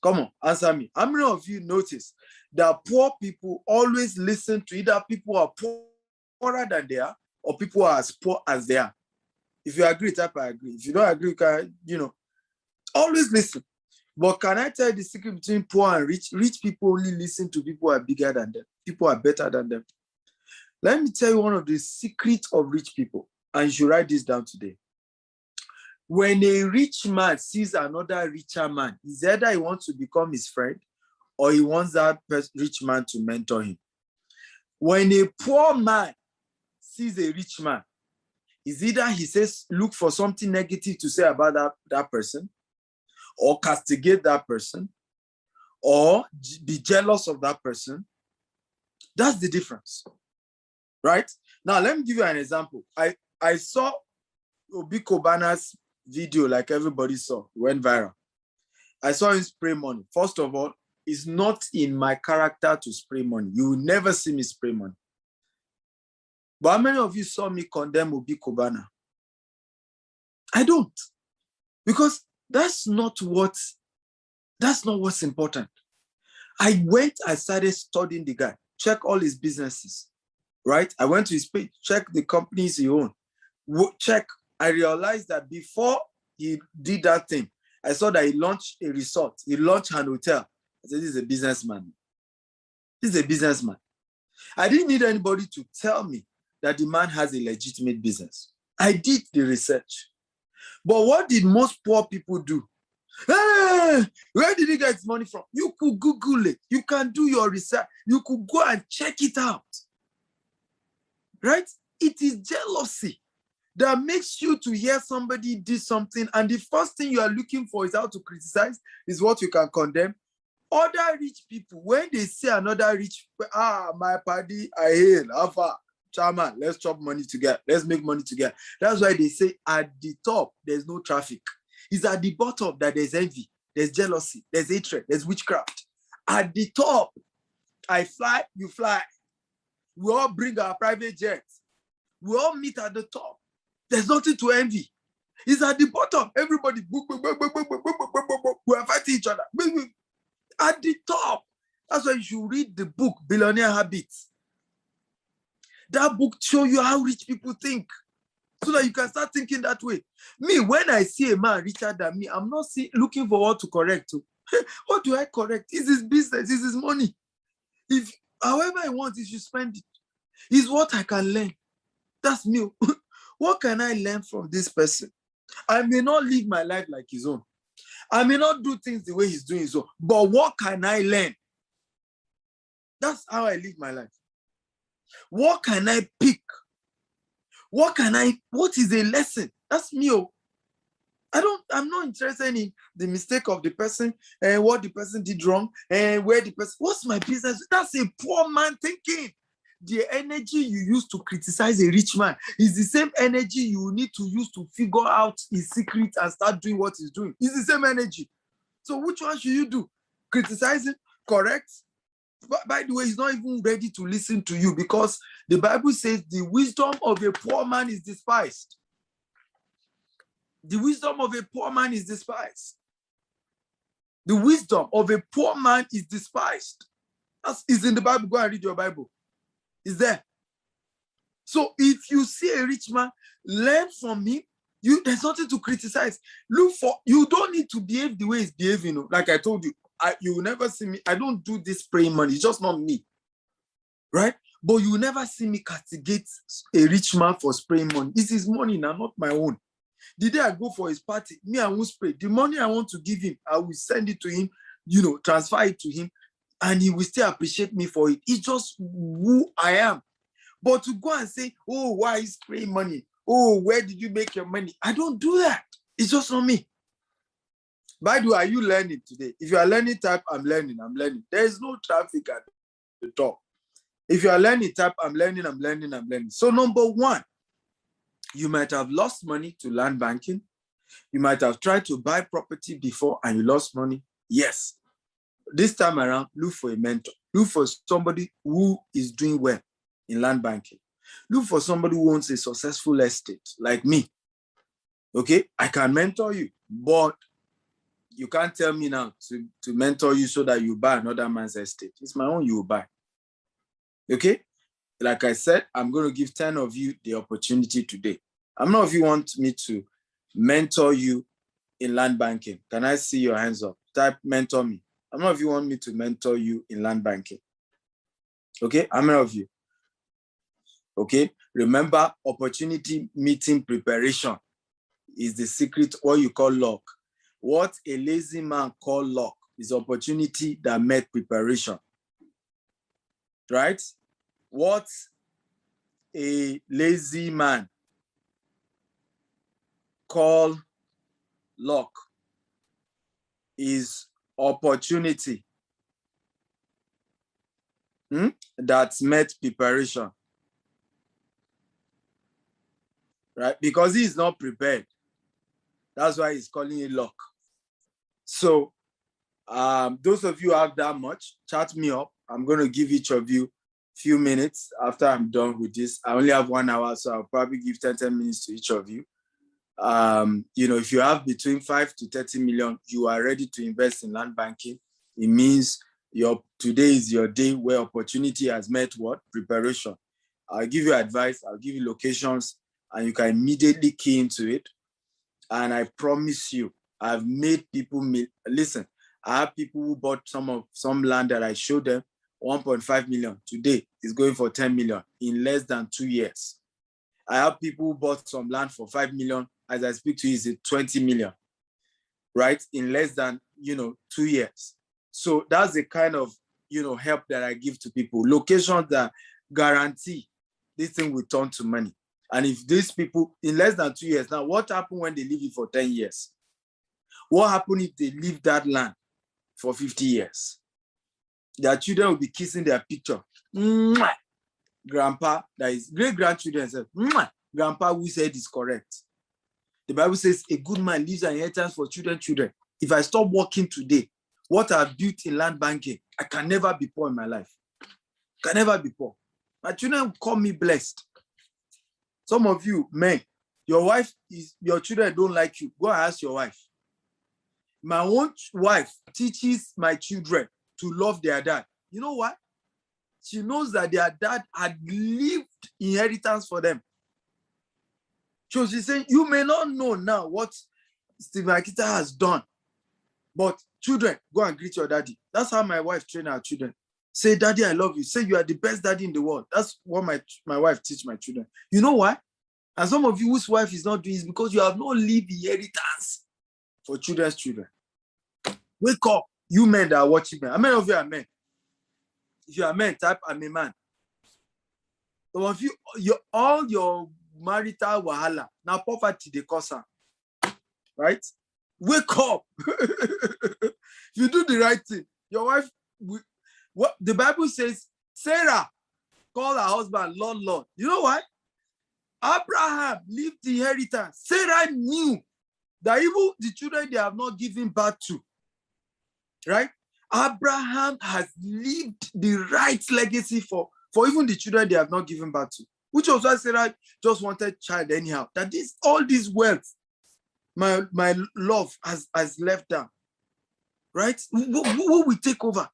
Come on, answer me. How many of you notice that poor people always listen to either people who are poorer than they are or people who are as poor as they are? If you agree, type I agree. If you don't agree, you can, always listen. But can I tell you the secret between poor and rich? Rich people only listen to people who are bigger than them. People who are better than them. Let me tell you one of the secrets of rich people, and you should write this down today. When a rich man sees another richer man, it's either he wants to become his friend or he wants that rich man to mentor him. When a poor man sees a rich man, it's either he says, look for something negative to say about that person, or castigate that person, or be jealous of that person. That's the difference, right? Now, let me give you an example. I saw Obi Kobana's video, like everybody saw, went viral. I saw him spray money. First of all, it's not in my character to spray money. You will never see me spray money. But how many of you saw me condemn Obi Kobana? I don't. Because that's not what's important. I started studying the guy, check all his businesses, right? I went to his page, check the companies he owns, check. I realized that before he did that thing, I saw that he launched a resort, he launched an hotel. I said, this is a businessman. This is a businessman. I didn't need anybody to tell me that the man has a legitimate business. I did the research. But what did most poor people do? Hey, where did he get his money from? You could Google it. You can do your research. You could go and check it out. Right? It is jealousy that makes you to hear somebody did something, and the first thing you are looking for is how to criticize, is what you can condemn. Other rich people, when they see another rich, my party, I hail, Alpha, Chairman, let's chop money together. Let's make money together. That's why they say at the top, there's no traffic. It's at the bottom that there's envy, there's jealousy, there's hatred, there's witchcraft. At the top, I fly, you fly. We all bring our private jets. We all meet at the top. There's nothing to envy. It's at the bottom. Everybody, we are fighting each other. At the top. That's why you should read the book, Billionaire Habits. That book shows you how rich people think, so that you can start thinking that way. Me, when I see a man richer than me, I'm not looking for what to correct. What do I correct? It's his business, it's his money. If however I want, he should spend it. It's what I can learn. That's me. What can I learn from this person? I may not live my life like his own. I may not do things the way he's doing his own. But what can I learn? That's how I live my life. What can I pick? What is a lesson? That's me. I'm not interested in the mistake of the person and what the person did wrong and where the person, what's my business? That's a poor man thinking. The energy you use to criticize a rich man is the same energy you need to use to figure out his secret and start doing what he's doing. It's the same energy. So which one should you do? Criticize him? Correct? But by the way, he's not even ready to listen to you, because the Bible says the wisdom of a poor man is despised. The wisdom of a poor man is despised. The wisdom of a poor man is despised. It's in the Bible. Go and read your Bible. It's there. So if you see a rich man, learn from him. There's nothing to criticize. You don't need to behave the way he's behaving. Like I told you, you will never see me. I don't do this praying money. It's just not me. Right? But you will never see me castigate a rich man for spraying money. This is money now, not my own. The day I go for his party, me, I won't spray. The money I want to give him, I will send it to him, transfer it to him, and he will still appreciate me for it. It's just who I am. But to go and say, oh, why is spraying money? Oh, where did you make your money? I don't do that. It's just not me. By the way, are you learning today? If you are learning, type, I'm learning. There is no traffic at the top. If you are learning, type, I'm learning. So number one, you might have lost money to land banking. You might have tried to buy property before and you lost money. Yes. This time around, look for a mentor. Look for somebody who is doing well in land banking. Look for somebody who owns a successful estate like me. Okay, I can mentor you, but you can't tell me now to mentor you so that you buy another man's estate. It's my own, you will buy. Okay, like I said, I'm going to give 10 of you the opportunity today. How many of you want me to mentor you in land banking? Can I see your hands up? Type mentor me. How many of you want me to mentor you in land banking? Okay, how many of you? Okay, remember, opportunity meeting preparation is the secret, what you call luck. What a lazy man call luck is opportunity that met preparation, right? What a lazy man call luck is opportunity that met preparation, right? Because he is not prepared. That's why he's calling it luck. So those of you who have that much, chat me up. I'm going to give each of you a few minutes after I'm done with this. I only have 1 hour, so I'll probably give 10 minutes to each of you. If you have between 5 to 30 million, you are ready to invest in land banking. It means today is your day where opportunity has met what? Preparation. I'll give you advice, I'll give you locations, and you can immediately key into it. And I promise you, I've made people listen. I have people who bought some land that I showed them 1.5 million. Today is going for 10 million in less than 2 years. I have people who bought some land for 5 million. As I speak to you, is 20 million, right? In less than 2 years. So that's the kind of help that I give to people. Locations that guarantee this thing will turn to money. And if these people in less than 2 years, now what happened when they leave it for 10 years? What happened if they leave that land for 50 years? Their children will be kissing their picture. Mwah! Grandpa, that is great-grandchildren, say, mwah! Grandpa who said is correct. The Bible says a good man leaves an inheritance for children. If I stop working today, what I've built in land banking, I can never be poor in my life. Can never be poor. My children will call me blessed. Some of you, men, your children don't like you. Go and ask your wife. My own wife teaches my children to love their dad. You know why? She knows that their dad had left inheritance for them. So she's saying, you may not know now what Stephen Akita has done, but children, go and greet your daddy. That's how my wife trained her children. Say, daddy, I love you. Say, you are the best daddy in the world. That's what my wife teach my children. You know why? And some of you whose wife is not doing is because you have not leave inheritance for children's children. Wake up, you men that are watching me. How many of you are men? If you are men, type, I'm a man. Some of you, all your marital wahala, now poverty, they cause her. Right? Wake up. If you do the right thing, your wife, what the Bible says, Sarah called her husband Lord, Lord. You know why? Abraham left the inheritance. Sarah knew that even the children they have not given birth to, right? Abraham has lived the right legacy for even the children they have not given birth to, which was why Sarah just wanted child anyhow. That all this wealth, my love has left down, right? Who will take over?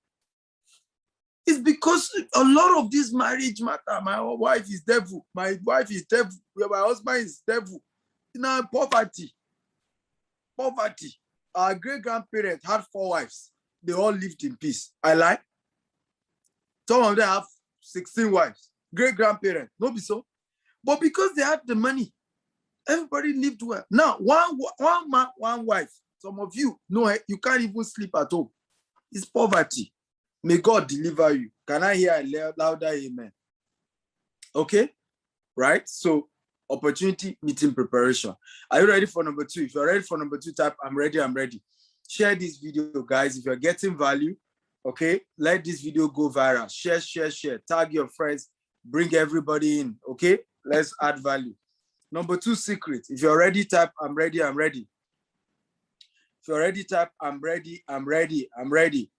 It's because a lot of this marriage matter. My wife is devil. My wife is devil. My husband is devil. Now poverty. Poverty. Our great-grandparents had 4 wives. They all lived in peace. I lie. Some of them have 16 wives. Great-grandparents. No be so. But because they had the money, everybody lived well. Now, one man, one wife. Some of you, no, you can't even sleep at home. It's poverty. May God deliver you. Can I hear a louder amen? Okay? Right? So, opportunity meeting preparation. Are you ready for number 2? If you're ready for number 2, type, I'm ready, I'm ready. Share this video, guys. If you're getting value, okay? Let this video go viral. Share. Tag your friends. Bring everybody in, okay? Let's add value. Number 2 secret. If you're ready, type, I'm ready, I'm ready. If you're ready, type, I'm ready, I'm ready, I'm ready.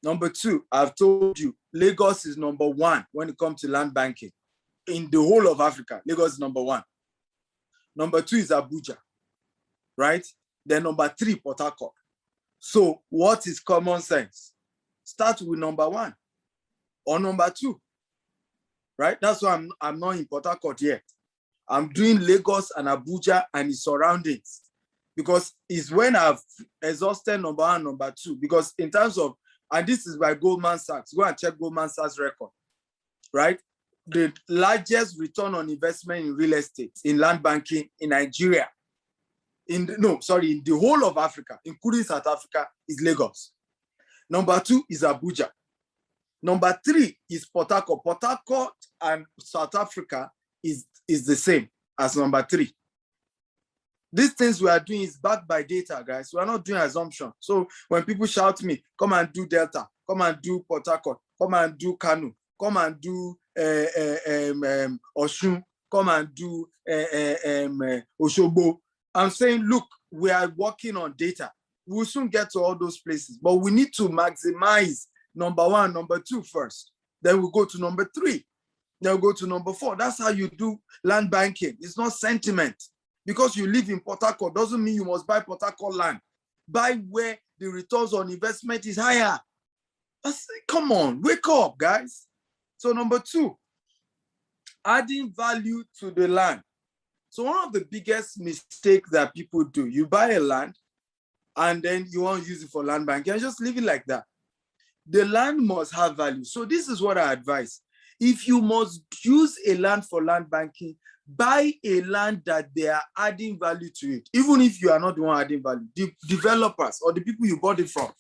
Number 2, I've told you, Lagos is number 1 when it comes to land banking. in the whole of Africa, Lagos is number 1. Number 2 is Abuja, right? Then number 3, Port Harcourt. So what is common sense? Start with number 1 or number 2, right? That's why I'm not in Port Harcourt yet. I'm doing Lagos and Abuja and its surroundings, because it's when I've exhausted number 1, number 2, because in terms of, and this is by Goldman Sachs, go and check Goldman Sachs record, right? The largest return on investment in real estate, in land banking in Nigeria, in the whole of Africa, including South Africa, is Lagos. Number 2 is Abuja. Number 3 is Port Harcourt. Port Harcourt and South Africa is the same as number 3. These things we are doing is backed by data, guys. We are not doing assumption. So when people shout me, come and do Delta, come and do Port Harcourt, come and do Kano, come and do Osun, come and do Osogbo, I'm saying, look, we are working on data. We'll soon get to all those places, but we need to maximize number 1, number 2 first. Then we'll go to number 3. Then we'll go to number 4. That's how you do land banking. It's not sentiment. Because you live in Port Harcourt doesn't mean you must buy Port Harcourt land. Buy where the returns on investment is higher. Come on, wake up, guys. So number 2, adding value to the land. So one of the biggest mistakes that people do, you buy a land and then you want to use it for land banking and just leave it like that. The land must have value. So this is what I advise. If you must use a land for land banking, buy a land that they are adding value to it. Even if you are not the one adding value, the developers or the people you bought it from,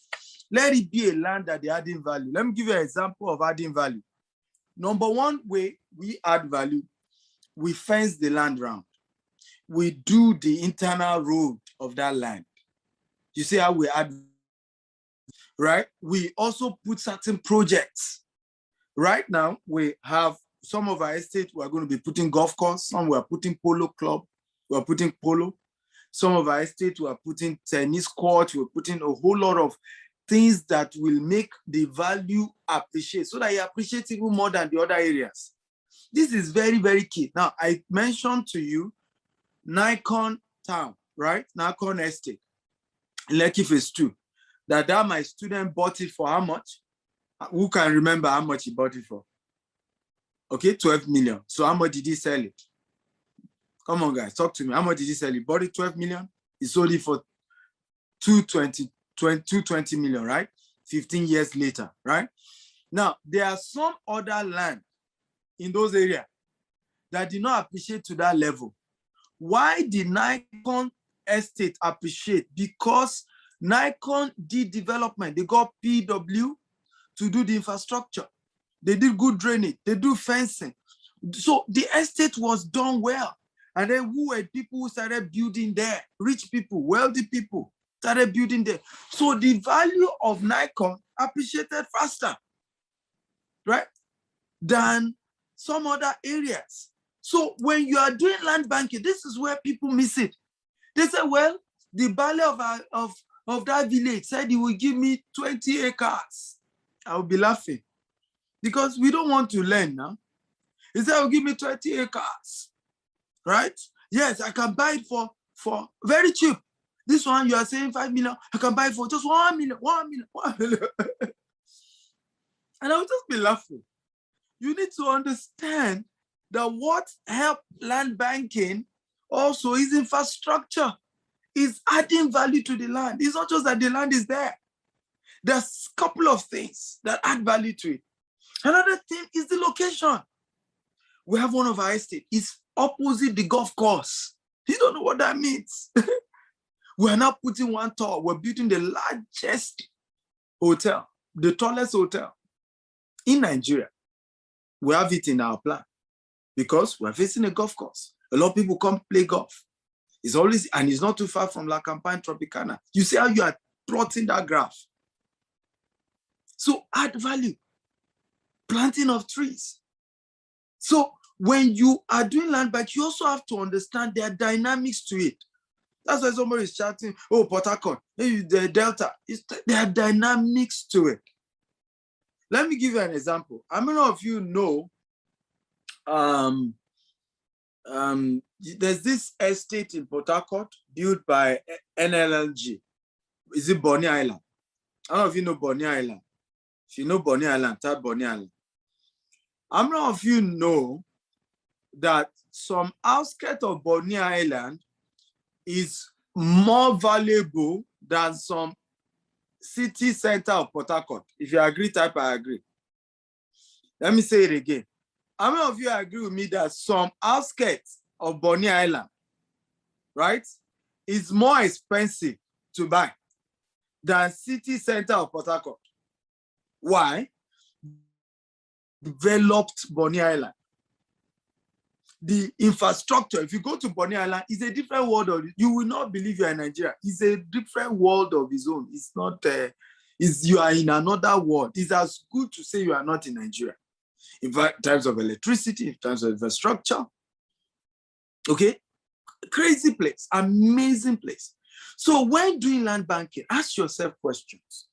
let it be a land that they're adding value. Let me give you an example of adding value. Number 1 way we add value, we fence the land round. We do the internal road of that land. You see how we add, right? We also put certain projects. Right now, we have some of our estate, we're going to be putting golf course. Some we're putting polo club. We're putting polo. Some of our estate, we're putting tennis court. We're putting a whole lot of things that will make the value appreciate, so that you appreciate even more than the other areas. This is very, very key. Now, I mentioned to you Nikon Town, right? Nikon Estate, Lekki Phase 2. That my student bought it for how much? Who can remember how much he bought it for? Okay, 12 million. So how much did he sell it? Come on, guys, talk to me. How much did he sell it? Bought it 12 million? He sold it for 220 million, right? 15 years later, right? Now, there are some other land in those areas that did not appreciate to that level. Why did Nikon Estate appreciate? Because Nikon did development. They got PW to do the infrastructure. They did good drainage. They do fencing. So the estate was done well. And then who were people who started building there? Rich people, wealthy people started building there. So the value of Nikon appreciated faster, right, than some other areas. So when you are doing land banking, this is where people miss it. They say, well, the value of that village said he will give me 20 acres. I will be laughing because we don't want to learn now. He said, "Will give me 20 acres, right? Yes, I can buy it for very cheap. This one you are saying 5 million, I can buy it for just 1 million, 1 million, 1 million." And I will just be laughing. You need to understand that what helps land banking also is infrastructure. Is adding value to the land. It's not just that the land is there. There's a couple of things that add value to it. Another thing is the location. We have one of our estate. It's opposite the golf course. You don't know what that means. We are now putting one tower. We're building the largest hotel, the tallest hotel in Nigeria. We have it in our plan because we're facing a golf course. A lot of people come play golf. It's always, and it's not too far from La Campagne Tropicana. You see how you are plotting that graph. So add value, planting of trees. So when you are doing land bank, you also have to understand there are dynamics to it. That's why somebody is chatting, oh, Port Harcourt, hey, the Delta. There are dynamics to it. Let me give you an example. How many of you know Um, there's this estate in Port Harcourt built by NLNG. Is it Bonny Island? I don't know if you know Bonny Island. If you know Bonny Island, type Bonny Island. How many of you know that some outskirts of Bonny Island is more valuable than some city center of Port Harcourt? If you agree, type I agree. Let me say it again. How many of you agree with me that some outskirts of Bonny Island, right, is more expensive to buy than city center of Port Harcourt? Why? Developed Bonny Island. The infrastructure, if you go to Bonny Island, is a different world. You will not believe you are in Nigeria. It's a different world of its own. It's not, you are in another world. It's as good to say you are not in Nigeria. In fact, in terms of electricity, in terms of infrastructure, okay? Crazy place, amazing place. So when doing land banking, ask yourself questions.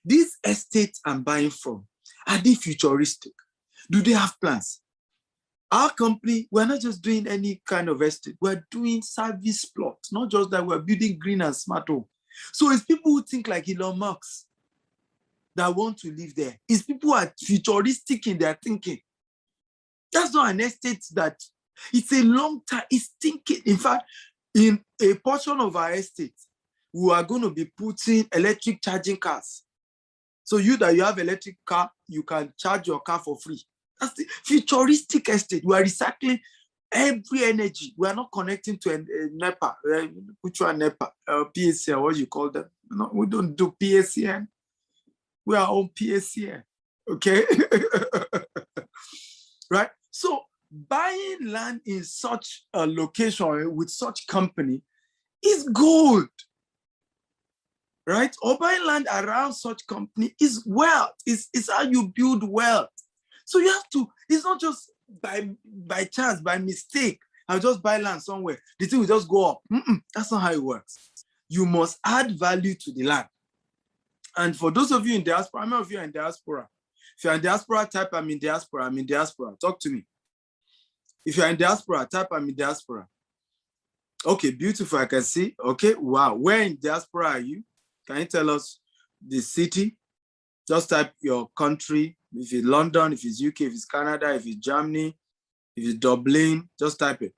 These estates I'm buying from, are they futuristic? Do they have plans? Our company, we're not just doing any kind of estate, we're doing service plots, not just that we're building green and smart home. So it's people who think like Elon Musk that want to live there. It's people who are futuristic in their thinking. That's not an estate that, it's a long time, it's thinking. In fact, in a portion of our estate, we are going to be putting electric charging cars. So you that you have electric car, you can charge your car for free. That's the futuristic estate. We are recycling every energy. We are not connecting to a NEPA. Which one NEPA? PACN, what you call them? No, we don't do PACN. We are on PACN. Okay? Right? So buying land in such a location with such company is gold. Right? Or buying land around such company is wealth. It's how you build wealth. So you have to, it's not just by chance, by mistake, I'll just buy land somewhere. The thing will just go up. That's not how it works. You must add value to the land. And for those of you in diaspora, how many of you are in diaspora? If you're in diaspora, type I'm in diaspora. I'm in diaspora. Talk to me. If you're in diaspora, type I'm in diaspora. Okay, beautiful. I can see. Okay, wow. Where in diaspora are you? Can you tell us the city? Just type your country. If it's London, if it's UK, if it's Canada, if it's Germany, if it's Dublin, just type it.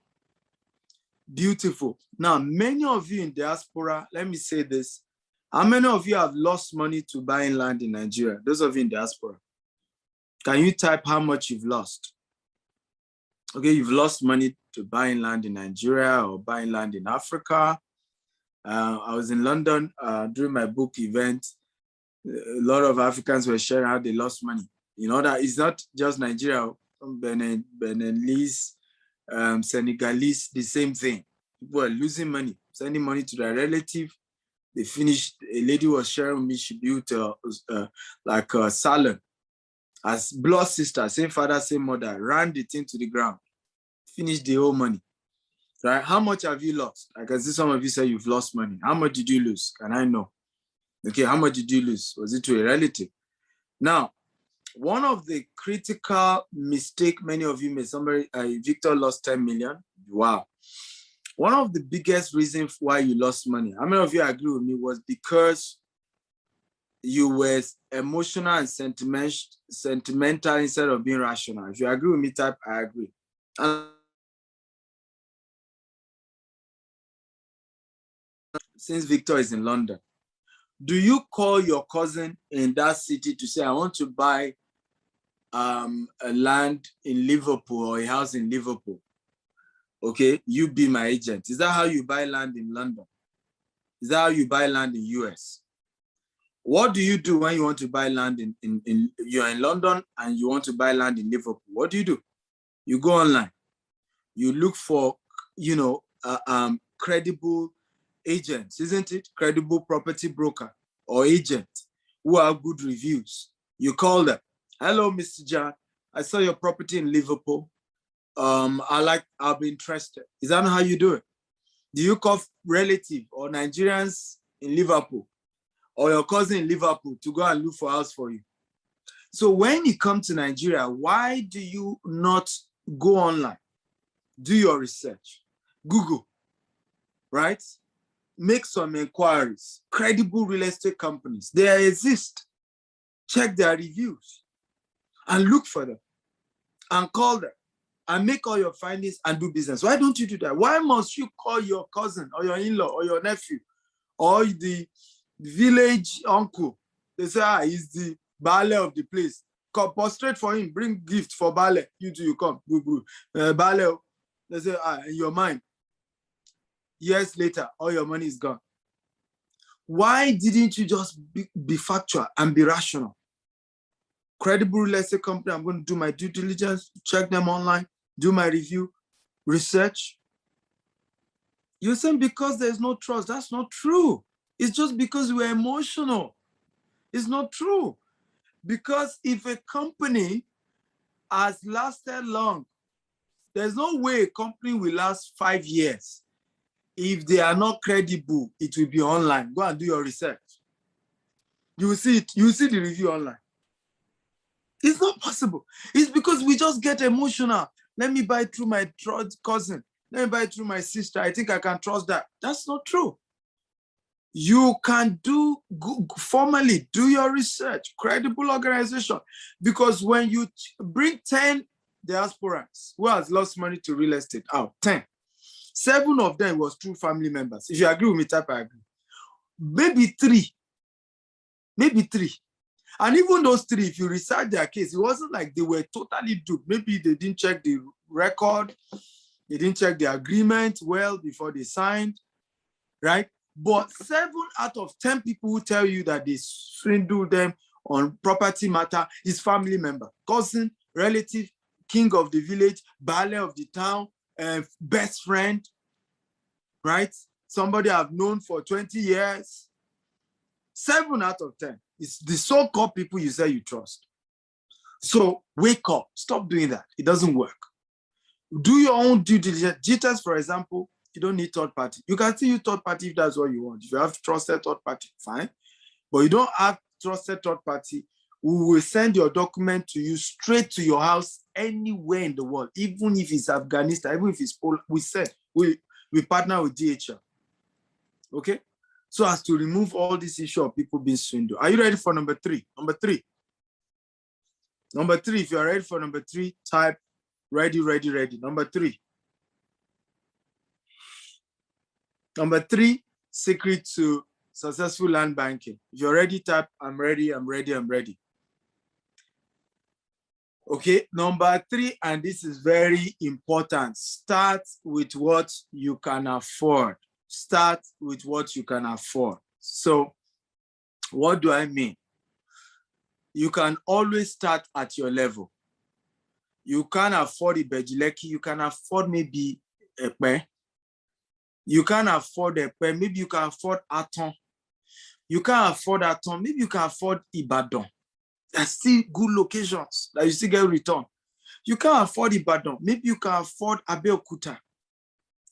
Beautiful. Now, many of you in diaspora, let me say this. How many of you have lost money to buying land in Nigeria? Those of you in diaspora. Can you type how much you've lost? Okay, you've lost money to buying land in Nigeria or buying land in Africa. I was in London during my book event. A lot of Africans were sharing how they lost money. You know that it's not just Nigeria, Beninese, Senegalese, the same thing. People are losing money, sending money to their relative. They finished, a lady was sharing with me, she built like a salon. As blood sister, same father, same mother, ran the thing to the ground, finished the whole money. Right? How much have you lost? I can see some of you say you've lost money. How much did you lose? Can I know? Okay, how much did you lose? Was it to a relative? Now, one of the critical mistake many of you made, Victor lost 10 million. Wow. One of the biggest reasons why you lost money, how many of you agree with me, was because you were emotional and sentimental instead of being rational. If you agree with me, type I agree. And since Victor is in London, do you call your cousin in that city to say, I want to buy a land in Liverpool or a house in Liverpool? Okay, you be my agent. Is that how you buy land in London? Is that how you buy land in US? What do you do when you want to buy land you're in London and you want to buy land in Liverpool? What do? You go online. You look for, credible agents, isn't it? Credible property broker or agent who have good reviews. You call them. Hello, Mr. John. I saw your property in Liverpool. I'll be interested. Is that how you do it? Do you call relative or Nigerians in Liverpool or your cousin in Liverpool to go and look for a house for you? So when you come to Nigeria, why do you not go online, do your research, Google, right? Make some inquiries. Credible real estate companies, they exist. Check their reviews and look for them and call them and make all your findings and do business. Why don't you do that? Why must you call your cousin or your in-law or your nephew or the village uncle? They say, he's the Bale of the place. Come, prostrate for him, bring gift for Bale. You two, you come. Bale. They say, in your mind. Years later, all your money is gone. Why didn't you just be factual and be rational? Credible real estate company, I'm going to do my due diligence, check them online, do my review, research. You're saying because there's no trust. That's not true. It's just because we're emotional. It's not true. Because if a company has lasted long, there's no way a company will last 5 years. If they are not credible, it will be online. Go and do your research. You will see it. You will see the review online. It's not possible. It's because we just get emotional. Let me buy through my cousin. Let me buy through my sister. I think I can trust that. That's not true. You can formally do your research, credible organization. Because when you bring 10 diasporans who has lost money to real estate out, 10, 7 of them was true family members. If you agree with me, type I agree. Maybe 3. Maybe 3. And even those 3, if you research their case, it wasn't like they were totally duped. Maybe they didn't check the record. They didn't check the agreement well before they signed, right? But 7 out of 10 people who tell you that they swindle them on property matter is family member, cousin, relative, king of the village, Bale of the town, best friend, right? Somebody I've known for 20 years. 7 out of 10. It's the so-called people you say you trust. So wake up. Stop doing that. It doesn't work. Do your own due diligence. JITES, for example, you don't need third party. You can still use third party if that's what you want. If you have trusted third party, fine. But you don't have trusted third party, we will send your document to you straight to your house anywhere in the world, even if it's Afghanistan, even if it's Poland. We partner with DHL. Okay? So as to remove all this issue of people being swindled. Are you ready for number 3? Number 3. Number 3, if you are ready for number 3, type ready, ready, ready. Number 3. Number 3, secret to successful land banking. If you're ready, type I'm ready, I'm ready, I'm ready. Okay, number 3, and this is very important. Start with what you can afford. Start with what you can afford. So what do I mean? You can always start at your level. You can afford Ibejileki, you can afford maybe Epe. You can afford Epe, maybe you can afford Aton. You can afford Aton, maybe you can afford Ibadan. There's still good locations that you still get return. You can afford Ibadan, maybe you can afford Abeokuta,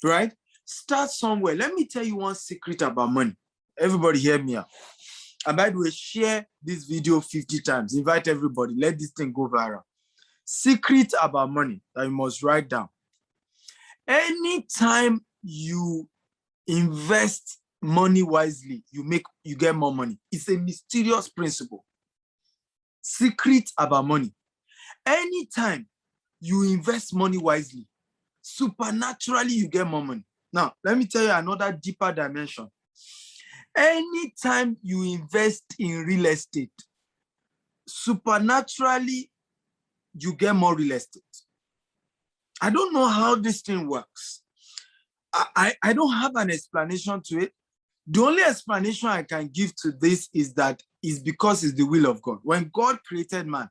right? Start somewhere. Let me tell you one secret about money. Everybody hear me out. And by the way, share this video 50 times. Invite everybody. Let this thing go viral. Secret about money that you must write down. Anytime you invest money wisely, you get more money. It's a mysterious principle. Secret about money. Anytime you invest money wisely, supernaturally you get more money. Now, let me tell you another deeper dimension. Anytime you invest in real estate, supernaturally you get more real estate. I don't know how this thing works. I don't have an explanation to it. The only explanation I can give to this is that it's because it's the will of God. When God created man,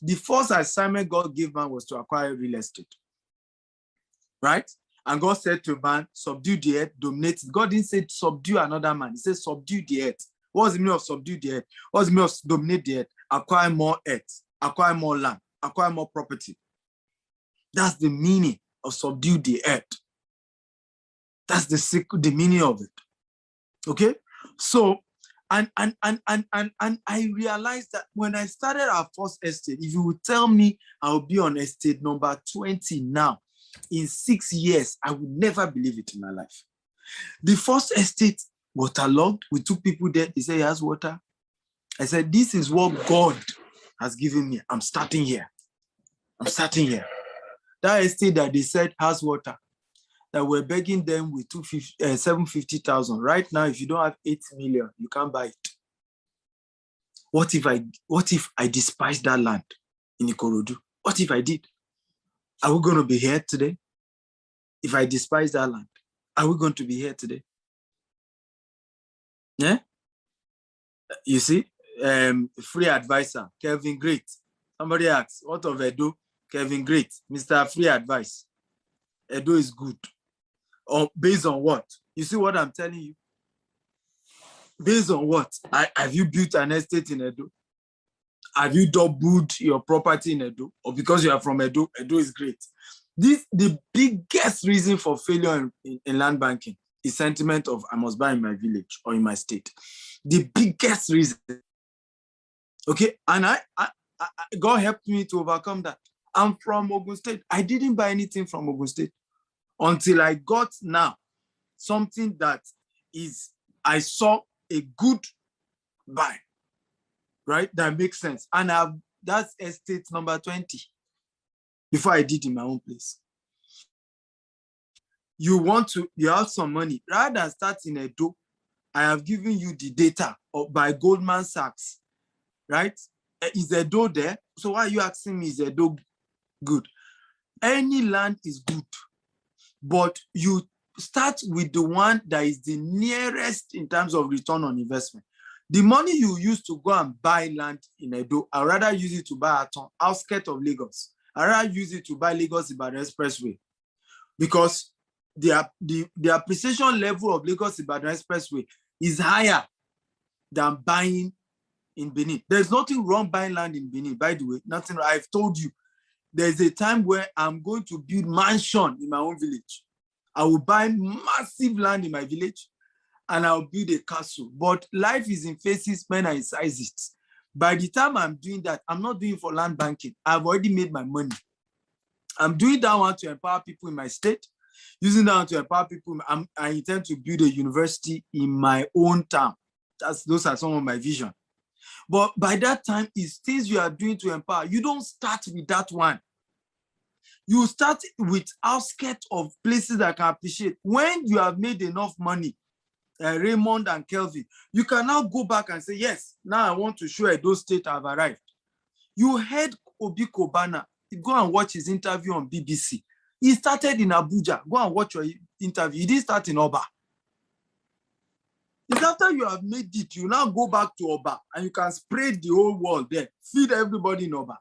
the first assignment God gave man was to acquire real estate, right? And God said to man, subdue the earth, dominate it. God didn't say subdue another man. He said subdue the earth. What's the meaning of subdue the earth? What's the meaning of dominate the earth? Acquire more earth, acquire more land, acquire more property. That's the meaning of subdue the earth. That's the meaning of it. Okay? So And I realized that when I started our first estate, if you would tell me I'll be on estate number 20 now, in 6 years, I would never believe it in my life. The first estate, waterlogged. We took people there. He said he has water. I said, this is what God has given me. I'm starting here. I'm starting here. That estate that they said has water, that we're begging them with 750,000. Right now, if you don't have 8 million, you can't buy it. What if I despise that land in Ikorodu? What if I did? Are we going to be here today? If I despise that land, are we going to be here today? Yeah? You see, free advisor, Kevin Great. Somebody asks, what of Edo? Kevin Great, Mr. Free Advice. Edo is good. Based on what? You see what I'm telling you? Based on what? Have you built an estate in Edo? Have you doubled your property in Edo? Or because you are from Edo, Edo is great. The biggest reason for failure in land banking is sentiment of I must buy in my village or in my state. The biggest reason. Okay, and God helped me to overcome that. I'm from Ogun State. I didn't buy anything from Ogun State until I got now something that is, I saw a good buy, right? That makes sense. And that's estate number 20 before I did in my own place. You have some money. Rather than start in Edo, I have given you the data by Goldman Sachs, right? Is Edo there? So why are you asking me, is Edo good? Any land is good, but you start with the one that is the nearest in terms of return on investment. The money you use to go and buy land in Edo, I'd rather use it to buy a outskirts of Lagos. I'd rather use it to buy Lagos-Ibadan Expressway, because the appreciation level of Lagos-Ibadan Expressway is higher than buying in Benin. There's nothing wrong buying land in Benin, by the way. Nothing. I've told you, there's a time where I'm going to build mansion in my own village. I will buy massive land in my village and I'll build a castle. But life is in phases when I size it. By the time I'm doing that, I'm not doing for land banking. I've already made my money. I'm doing that one to empower people in my state, using that one to empower people. I intend to build a university in my own town. Those are some of my vision. But by that time, it's things you are doing to empower. You don't start with that one. You start with outskirts of places that can appreciate. When you have made enough money, Raymond and Kelvin, you can now go back and say, yes, now I want to show Edo State I've arrived. You heard Obi Kobana. Go and watch his interview on BBC. He started in Abuja. Go and watch your interview. He didn't start in Oba. It's after you have made it, you now go back to Oba and you can spread the whole world there. Feed everybody in Oba.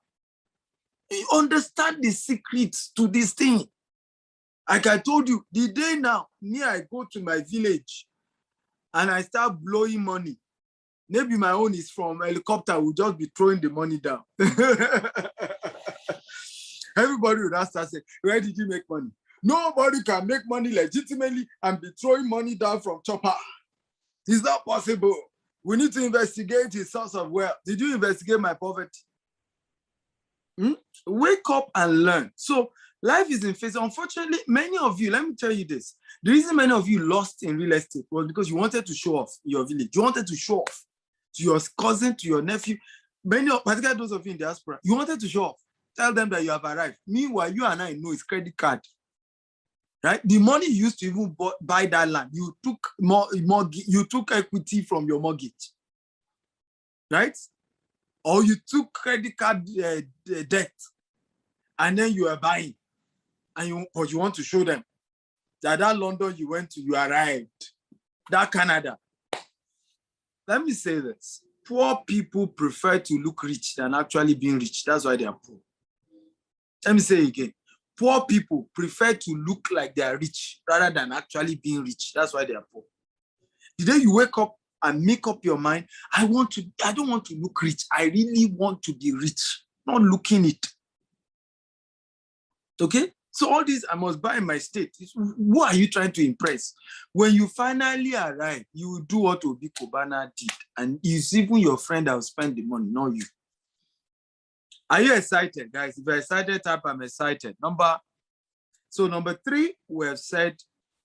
You understand the secrets to this thing. Like I told you, the day now, I go to my village and I start blowing money. Maybe my own is from helicopter, will just be throwing the money down. Everybody would start saying, where did you make money? Nobody can make money legitimately and be throwing money down from chopper. It's not possible. We need to investigate his source of wealth. Did you investigate my poverty? Wake up and learn. So life is in phase. Unfortunately, many of you, let me tell you this. The reason many of you lost in real estate was because you wanted to show off your village. You wanted to show off to your cousin, to your nephew. Particularly those of you in diaspora, you wanted to show off. Tell them that you have arrived. Meanwhile, you and I know it's credit card. Right? The money you used to even buy that land, you took equity from your mortgage. Right? Or you took credit card debt and then you are buying. But you want to show them that London you went to, you arrived. That Canada. Let me say this. Poor people prefer to look rich than actually being rich. That's why they are poor. Let me say it again. Poor people prefer to look like they are rich rather than actually being rich. That's why they are poor. The day you wake up and make up your mind, I don't want to look rich. I really want to be rich. Not looking it. Okay? So all this I must buy in my state. Who are you trying to impress? When you finally arrive, you will do what Obi Kubana did. And it's even your friend that will spend the money, not you. Are you excited, guys? If you're excited, type I'm excited. Number 3, we have said,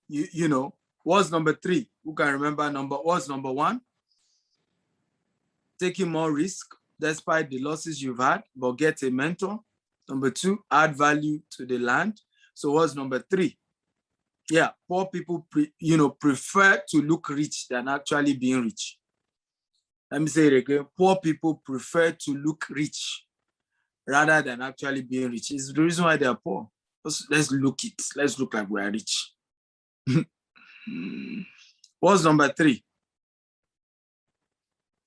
you know, what's number 3? Who can remember what's number 1? Taking more risk despite the losses you've had, but get a mentor. Number 2, add value to the land. So what's number 3? Yeah, poor people, prefer to look rich than actually being rich. Let me say it again. Poor people prefer to look rich rather than actually being rich. It's the reason why they are poor. Let's look it. Let's look like we are rich. What's number 3?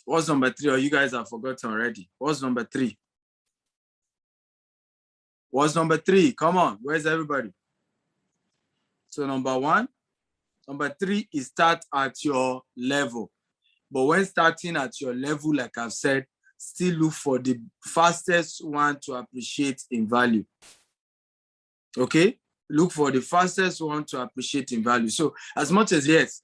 What's number 3? Or you guys have forgotten already. What's number 3? What's number 3? Come on, where's everybody? So number 1, number 3 is start at your level. But when starting at your level, like I've said, still look for the fastest one to appreciate in value. Okay? Look for the fastest one to appreciate in value. So as much as, yes,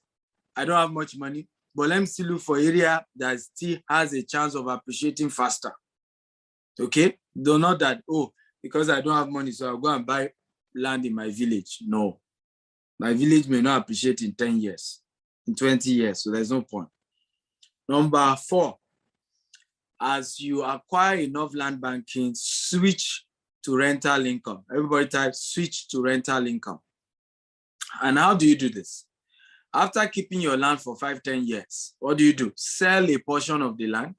I don't have much money, but let me still look for area that still has a chance of appreciating faster. Okay? Though not that, because I don't have money, so I'll go and buy land in my village. No. My village may not appreciate in 10 years, in 20 years, so there's no point. Number 4, as you acquire enough land banking, switch to rental income. Everybody type switch to rental income. And how do you do this? After keeping your land for 5-10 years, what do? Sell a portion of the land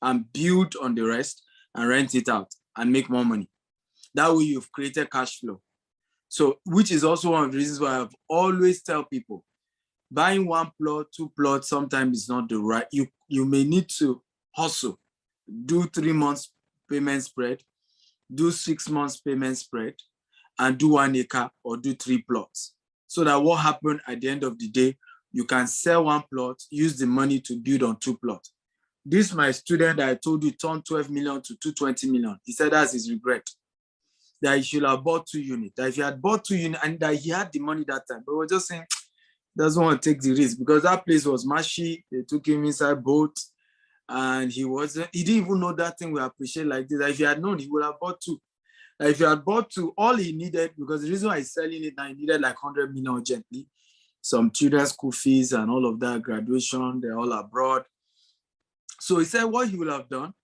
and build on the rest and rent it out and make more money. That way you've created cash flow. So, which is also one of the reasons why I've always tell people, buying 1 plot, 2 plots, sometimes is not the right. You may need to hustle, do 3 months payment spread, do 6 months payment spread, and do 1 acre or do 3 plots. So that what happened at the end of the day, you can sell 1 plot, use the money to build on 2 plots. This my student that I told you turned 12 million to 220 million. He said that's his regret. That he should have bought 2 units. That if he had bought 2 units and that he had the money that time, but we're just saying, doesn't want to take the risk because that place was mashy. They took him inside boat and he didn't even know that thing we appreciate like this. That if he had known, he would have bought 2. If he had bought 2, all he needed, because the reason why he's selling it now, he needed like 100 million urgently. Some children's school fees and all of that, graduation, they're all abroad. So he said what he would have done,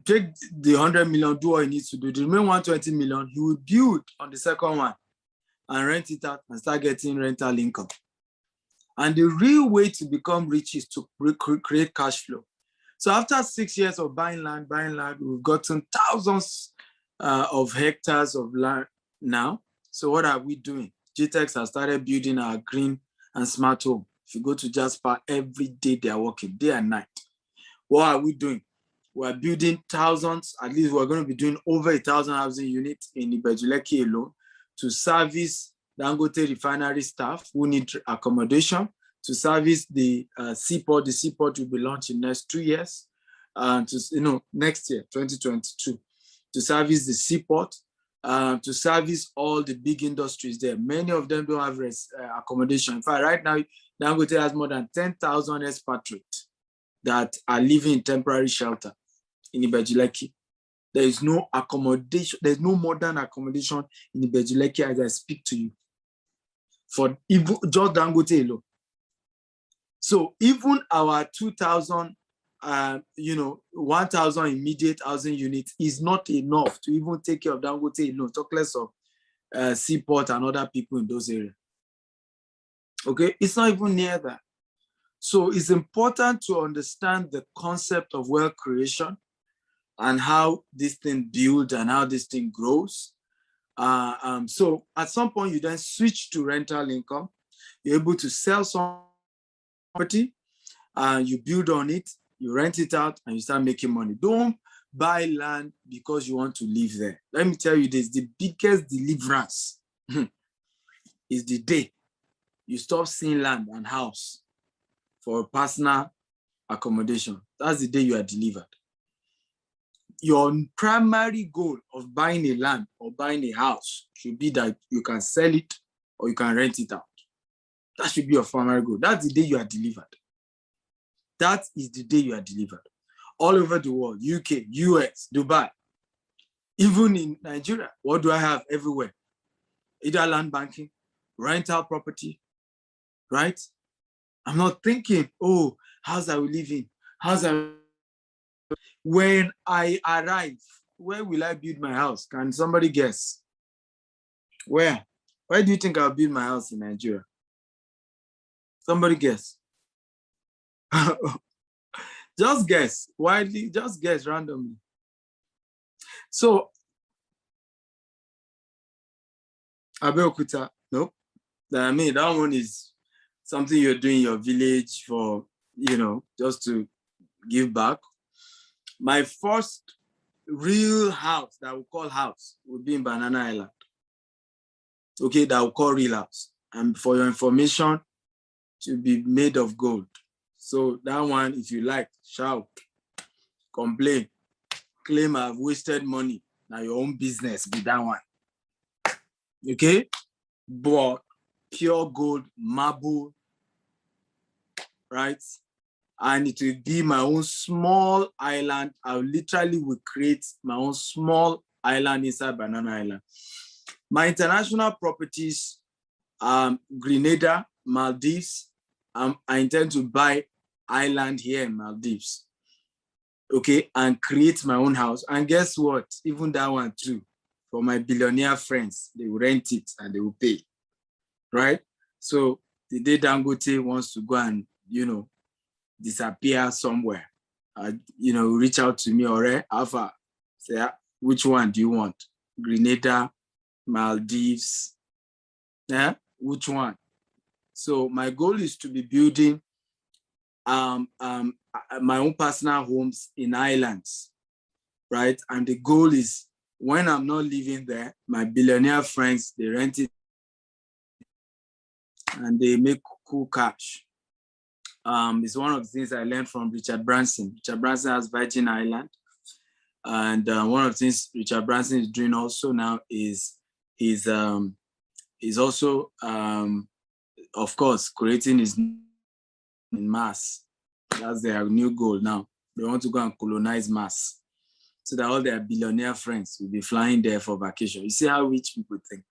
take the 100 million, do what he needs to do. The remaining 120 million, he would build on the second one and rent it out and start getting rental income. And the real way to become rich is to create cash flow. So after 6 years of buying land, we've gotten thousands of hectares of land now. So what are we doing? GTEx has started building our green and smart home. If you go to Jasper, every day they are working, day and night. What are we doing? We're building thousands, at least we're going to be doing over 1,000 housing units in Ibejuleki alone to service Dangote refinery staff who need accommodation, to service the seaport. The seaport will be launched in the next 2 years, next year, 2022, to service the seaport, to service all the big industries there. Many of them don't have accommodation. In fact, right now, Dangote has more than 10,000 expatriates that are living in temporary shelter in Ibejuleki. There is no accommodation. There's no modern accommodation in Ibejuleki as I speak to you. For even just Dangote alone. So even our 2,000, 1,000 immediate housing units is not enough to even take care of Dangote alone. Talk less of seaport and other people in those areas. Okay, it's not even near that. So it's important to understand the concept of wealth creation and how this thing builds and how this thing grows. So at some point, you then switch to rental income. You're able to sell some property, you build on it, you rent it out, and you start making money. Don't buy land because you want to live there. Let me tell you this, the biggest deliverance is the day you stop seeing land and house for personal accommodation. That's the day you are delivered. your primary goal of buying a land or buying a house should be that you can sell it or you can rent it out. That should be your primary goal. That's the day you are delivered. That is the day you are delivered. All over the world, UK, US, Dubai, even in Nigeria, what do I have everywhere? Either land banking, rental property, right? I'm not thinking, oh, house I will live in, house I will... When I arrive, where will I build my house? Can somebody guess? Where? Where do you think I'll build my house in Nigeria? Somebody guess. Just guess, widely, just guess randomly. So, Abeokuta, nope. I mean, that one is something you're doing in your village for, just to give back. My first real house that we call house would be in Banana Island. Okay, that we call real house. And for your information, to be made of gold. So that one, if you like, shout, complain, claim I've wasted money. Now your own business be that one. Okay? But pure gold, marble, right? And it will be my own small island. I literally will create my own small island inside Banana Island. My international properties, Grenada, Maldives. I intend to buy island here in Maldives. Okay, and create my own house. And guess what? Even that one too, for my billionaire friends, they will rent it and they will pay, right? So the day Dangote wants to go and, disappear somewhere, reach out to me, or Alpha, say, which one do you want? Grenada, Maldives, yeah, which one? So my goal is to be building my own personal homes in islands, right? And the goal is when I'm not living there, my billionaire friends, they rent it and they make cool cash. It's one of the things I learned from Richard Branson. Richard Branson has Virgin Island. And one of the things Richard Branson is doing also now is he's also, of course, creating his in Mars. That's their new goal now. They want to go and colonize Mars so that all their billionaire friends will be flying there for vacation. You see how rich people think.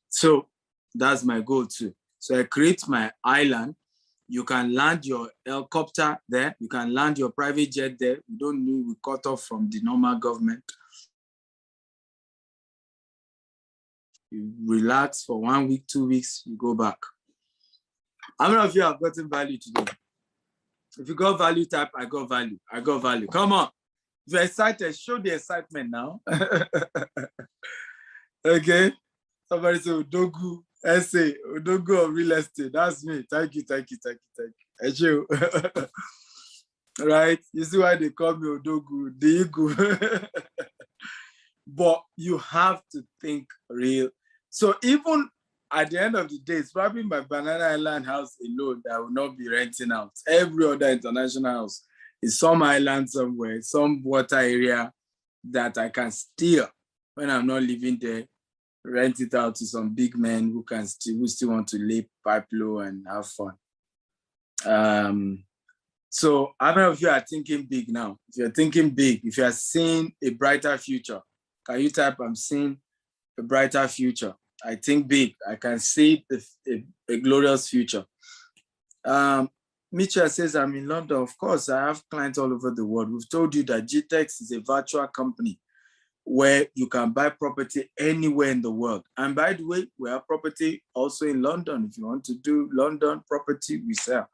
So that's my goal too. So I create my island. You can land your helicopter there. You can land your private jet there. You don't need to cut off from the normal government. You relax for 1 week, 2 weeks, you go back. How many of you have gotten value today? If you got value, type, I got value. I got value. Come on. If you're excited, show the excitement now. Okay. Somebody say, Odogu, essay, Odogu of real estate. That's me. Thank you. Right? You see why they call me Odogu, the Igu. But you have to think real. So even at the end of the day, it's probably my Banana Island house alone that I will not be renting out. Every other international house is some island somewhere, some water area that I can still, when I'm not living there, rent it out to some big men who still want to lay pipe low and have fun. So how many of you are thinking big now? If you're thinking big, if you're seeing a brighter future, can you type, I'm seeing a brighter future? I think big. I can see a glorious future. Mitchell says, I'm in London. Of course, I have clients all over the world. We've told you that GTEX is a virtual company where you can buy property anywhere in the world. And by the way, we have property also in London. If you want to do London property, we sell.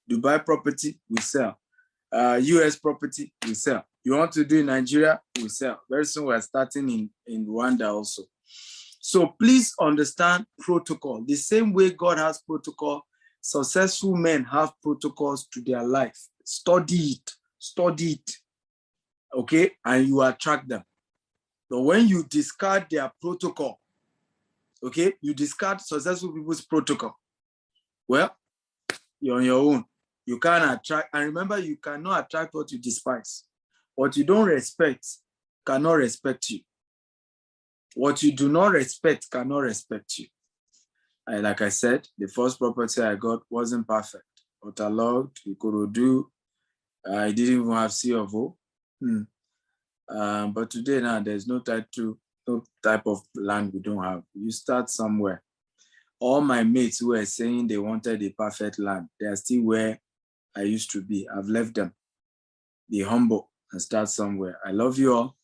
Dubai property, we sell. US property, we sell. You want to do in Nigeria, we sell. Very soon we're starting in Rwanda also. So please understand protocol. The same way God has protocol, successful men have protocols to their life. Study it, okay? And you attract them. But when you discard their protocol, okay, you discard successful people's protocol, well, you're on your own. You can't attract, and remember, you cannot attract what you despise. What you don't respect cannot respect you. What you do not respect cannot respect you. And like I said, the first property I got wasn't perfect. Waterlogged, Ikorodu, I didn't even have C of O. But today now, there's no type of land we don't have. You start somewhere. All my mates who were saying they wanted a perfect land, they are still where I used to be. I've left them. Be humble and start somewhere. I love you all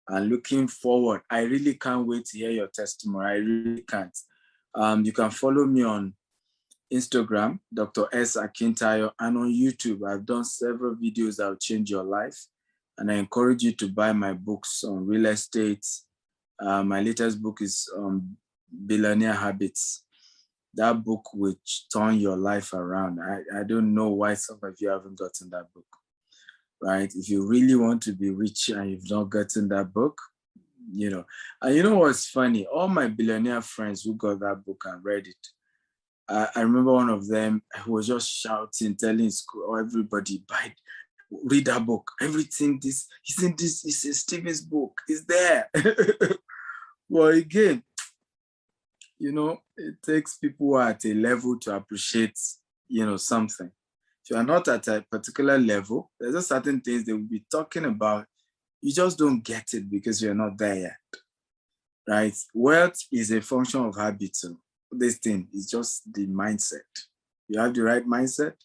and looking forward. I really can't wait to hear your testimony. I really can't. You can follow me on Instagram, Dr. S. Akintayo, and on YouTube. I've done several videos that will change your life. And I encourage you to buy my books on real estate. My latest book is Billionaire Habits. That book will turn your life around. I don't know why some of you haven't gotten that book, right? If you really want to be rich and you've not gotten that book, you know. And you know what's funny? All my billionaire friends who got that book and read it, I remember one of them who was just shouting, telling school, everybody, read that book. Everything, this, isn't this, it's a Stephen's book. It's there. Well, again, you know, it takes people who are at a level to appreciate, you know, something. If you are not at a particular level, there's just certain things they will be talking about. You just don't get it because you're not there yet, right? Wealth is a function of habit. So this thing is just the mindset. You have the right mindset,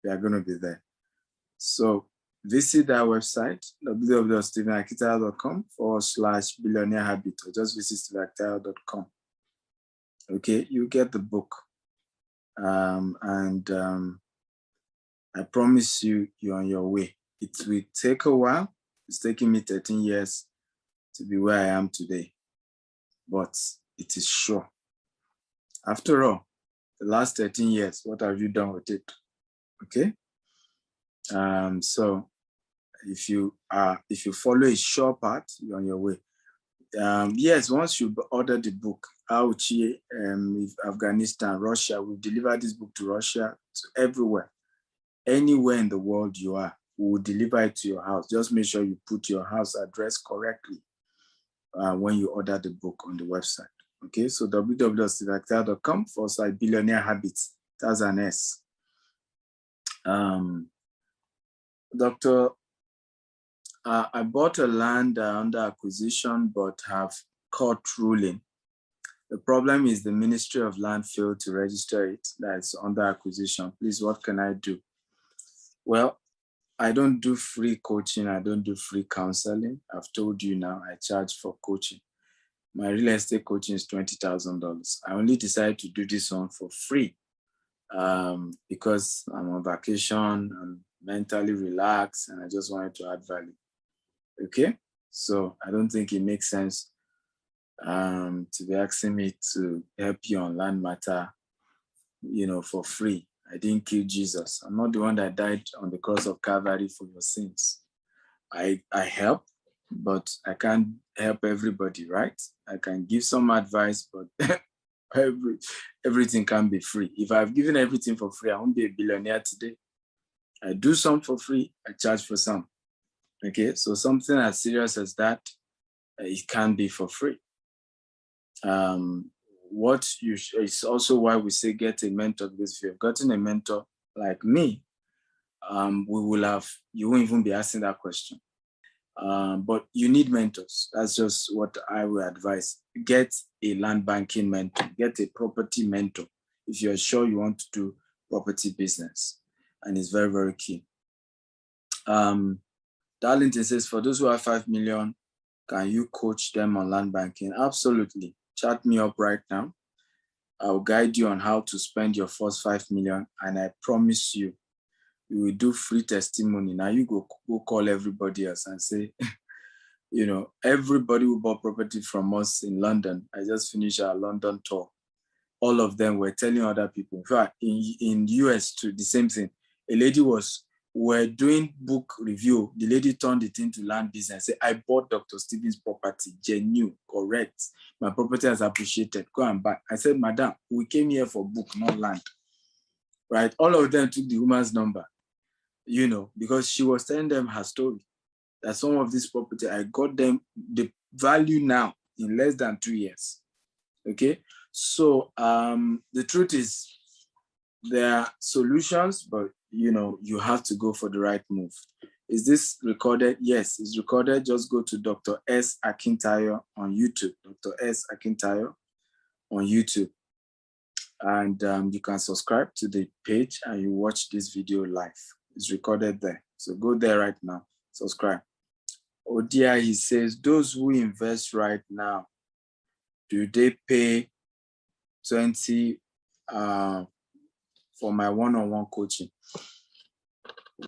you are going to be there. So visit our website, www.stephenakitayo.com/billionaire habit, or just visit stephenakitayo.com. Okay, you get the book. I promise you, you're on your way. It will take a while. It's taken me 13 years to be where I am today, but it is sure. After all, the last 13 years, what have you done with it? Okay. So if you follow a sure path, you're on your way. Yes, once you order the book, Afghanistan, Russia, we'll deliver this book to Russia, to everywhere. Anywhere in the world you are, we will deliver it to your house. Just make sure you put your house address correctly when you order the book on the website. Okay, so www.stephenakitayo.com/billionaire habits. That's an S. Doctor, I bought a land under acquisition, but have court ruling. The problem is the Ministry of Land failed to register it. That's under acquisition. Please, what can I do? Well, I don't do free coaching. I don't do free counseling. I've told you now, I charge for coaching. My real estate coaching is $20,000. I only decided to do this one for free because I'm on vacation, I'm mentally relaxed, and I just wanted to add value. Okay, so I don't think it makes sense to be asking me to help you on land matter, you know, for free. I didn't kill Jesus. I'm not the one that died on the cross of Calvary for your sins. I help, but I can't help everybody, right? I can give some advice, but everything can be free. If I've given everything for free, I won't be a billionaire today. I do some for free, I charge for some. Okay, so something as serious as that, it can be for free. It's also why we say get a mentor, because if you've gotten a mentor like me, you won't even be asking that question. But you need mentors. That's just what I will advise. Get a land banking mentor, get a property mentor if you're sure you want to do property business. And it's very, very key. Darlington says, for those who have 5 million, can you coach them on land banking? Absolutely. Chat me up right now. I'll guide you on how to spend your first 5 million. And I promise you, you will do free testimony. Now you go call everybody else and say, you know, everybody who bought property from us in London, I just finished our London tour. All of them were telling other people. In fact, in US too, the same thing. A lady we're doing book review. The lady turned it into land business. Said, I bought Dr. Stephen's property, genuine, correct. My property has appreciated. Go and buy. I said, Madam, we came here for book, not land. Right? All of them took the woman's number, you know, because she was telling them her story. that some of these property, I got them the value now in less than 2 years. Okay, so the truth is there are solutions, but you have to go for the right move. Is this recorded? Yes, it's recorded. Just go to Dr. S. Akintayo on YouTube, Dr. S. Akintayo on YouTube. And you can subscribe to the page and you watch this video live. It's recorded there. So go there right now, subscribe. Odia, he says, those who invest right now, do they pay 20 for my one-on-one coaching?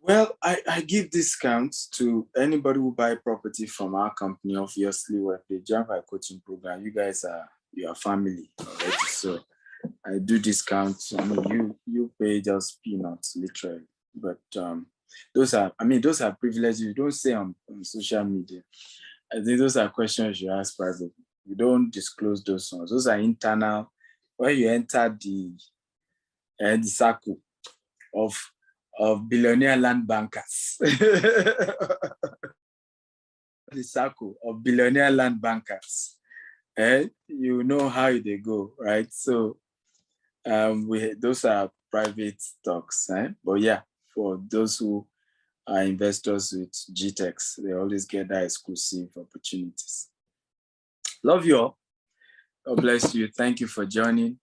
Well, I give discounts to anybody who buy property from our company, obviously, when they join my coaching program. You guys are family already, so I do discounts. I mean, you pay just peanuts, literally. But those are privileges you don't say on social media. I think those are questions you ask privately. You don't disclose those ones. Those are internal. When you enter the circle of billionaire land bankers, the circle of billionaire land bankers, you know how they go, right? So those are private talks, but yeah, for those who are investors with GTEx, they always get that exclusive opportunities. Love you all. God bless you. Thank you for joining.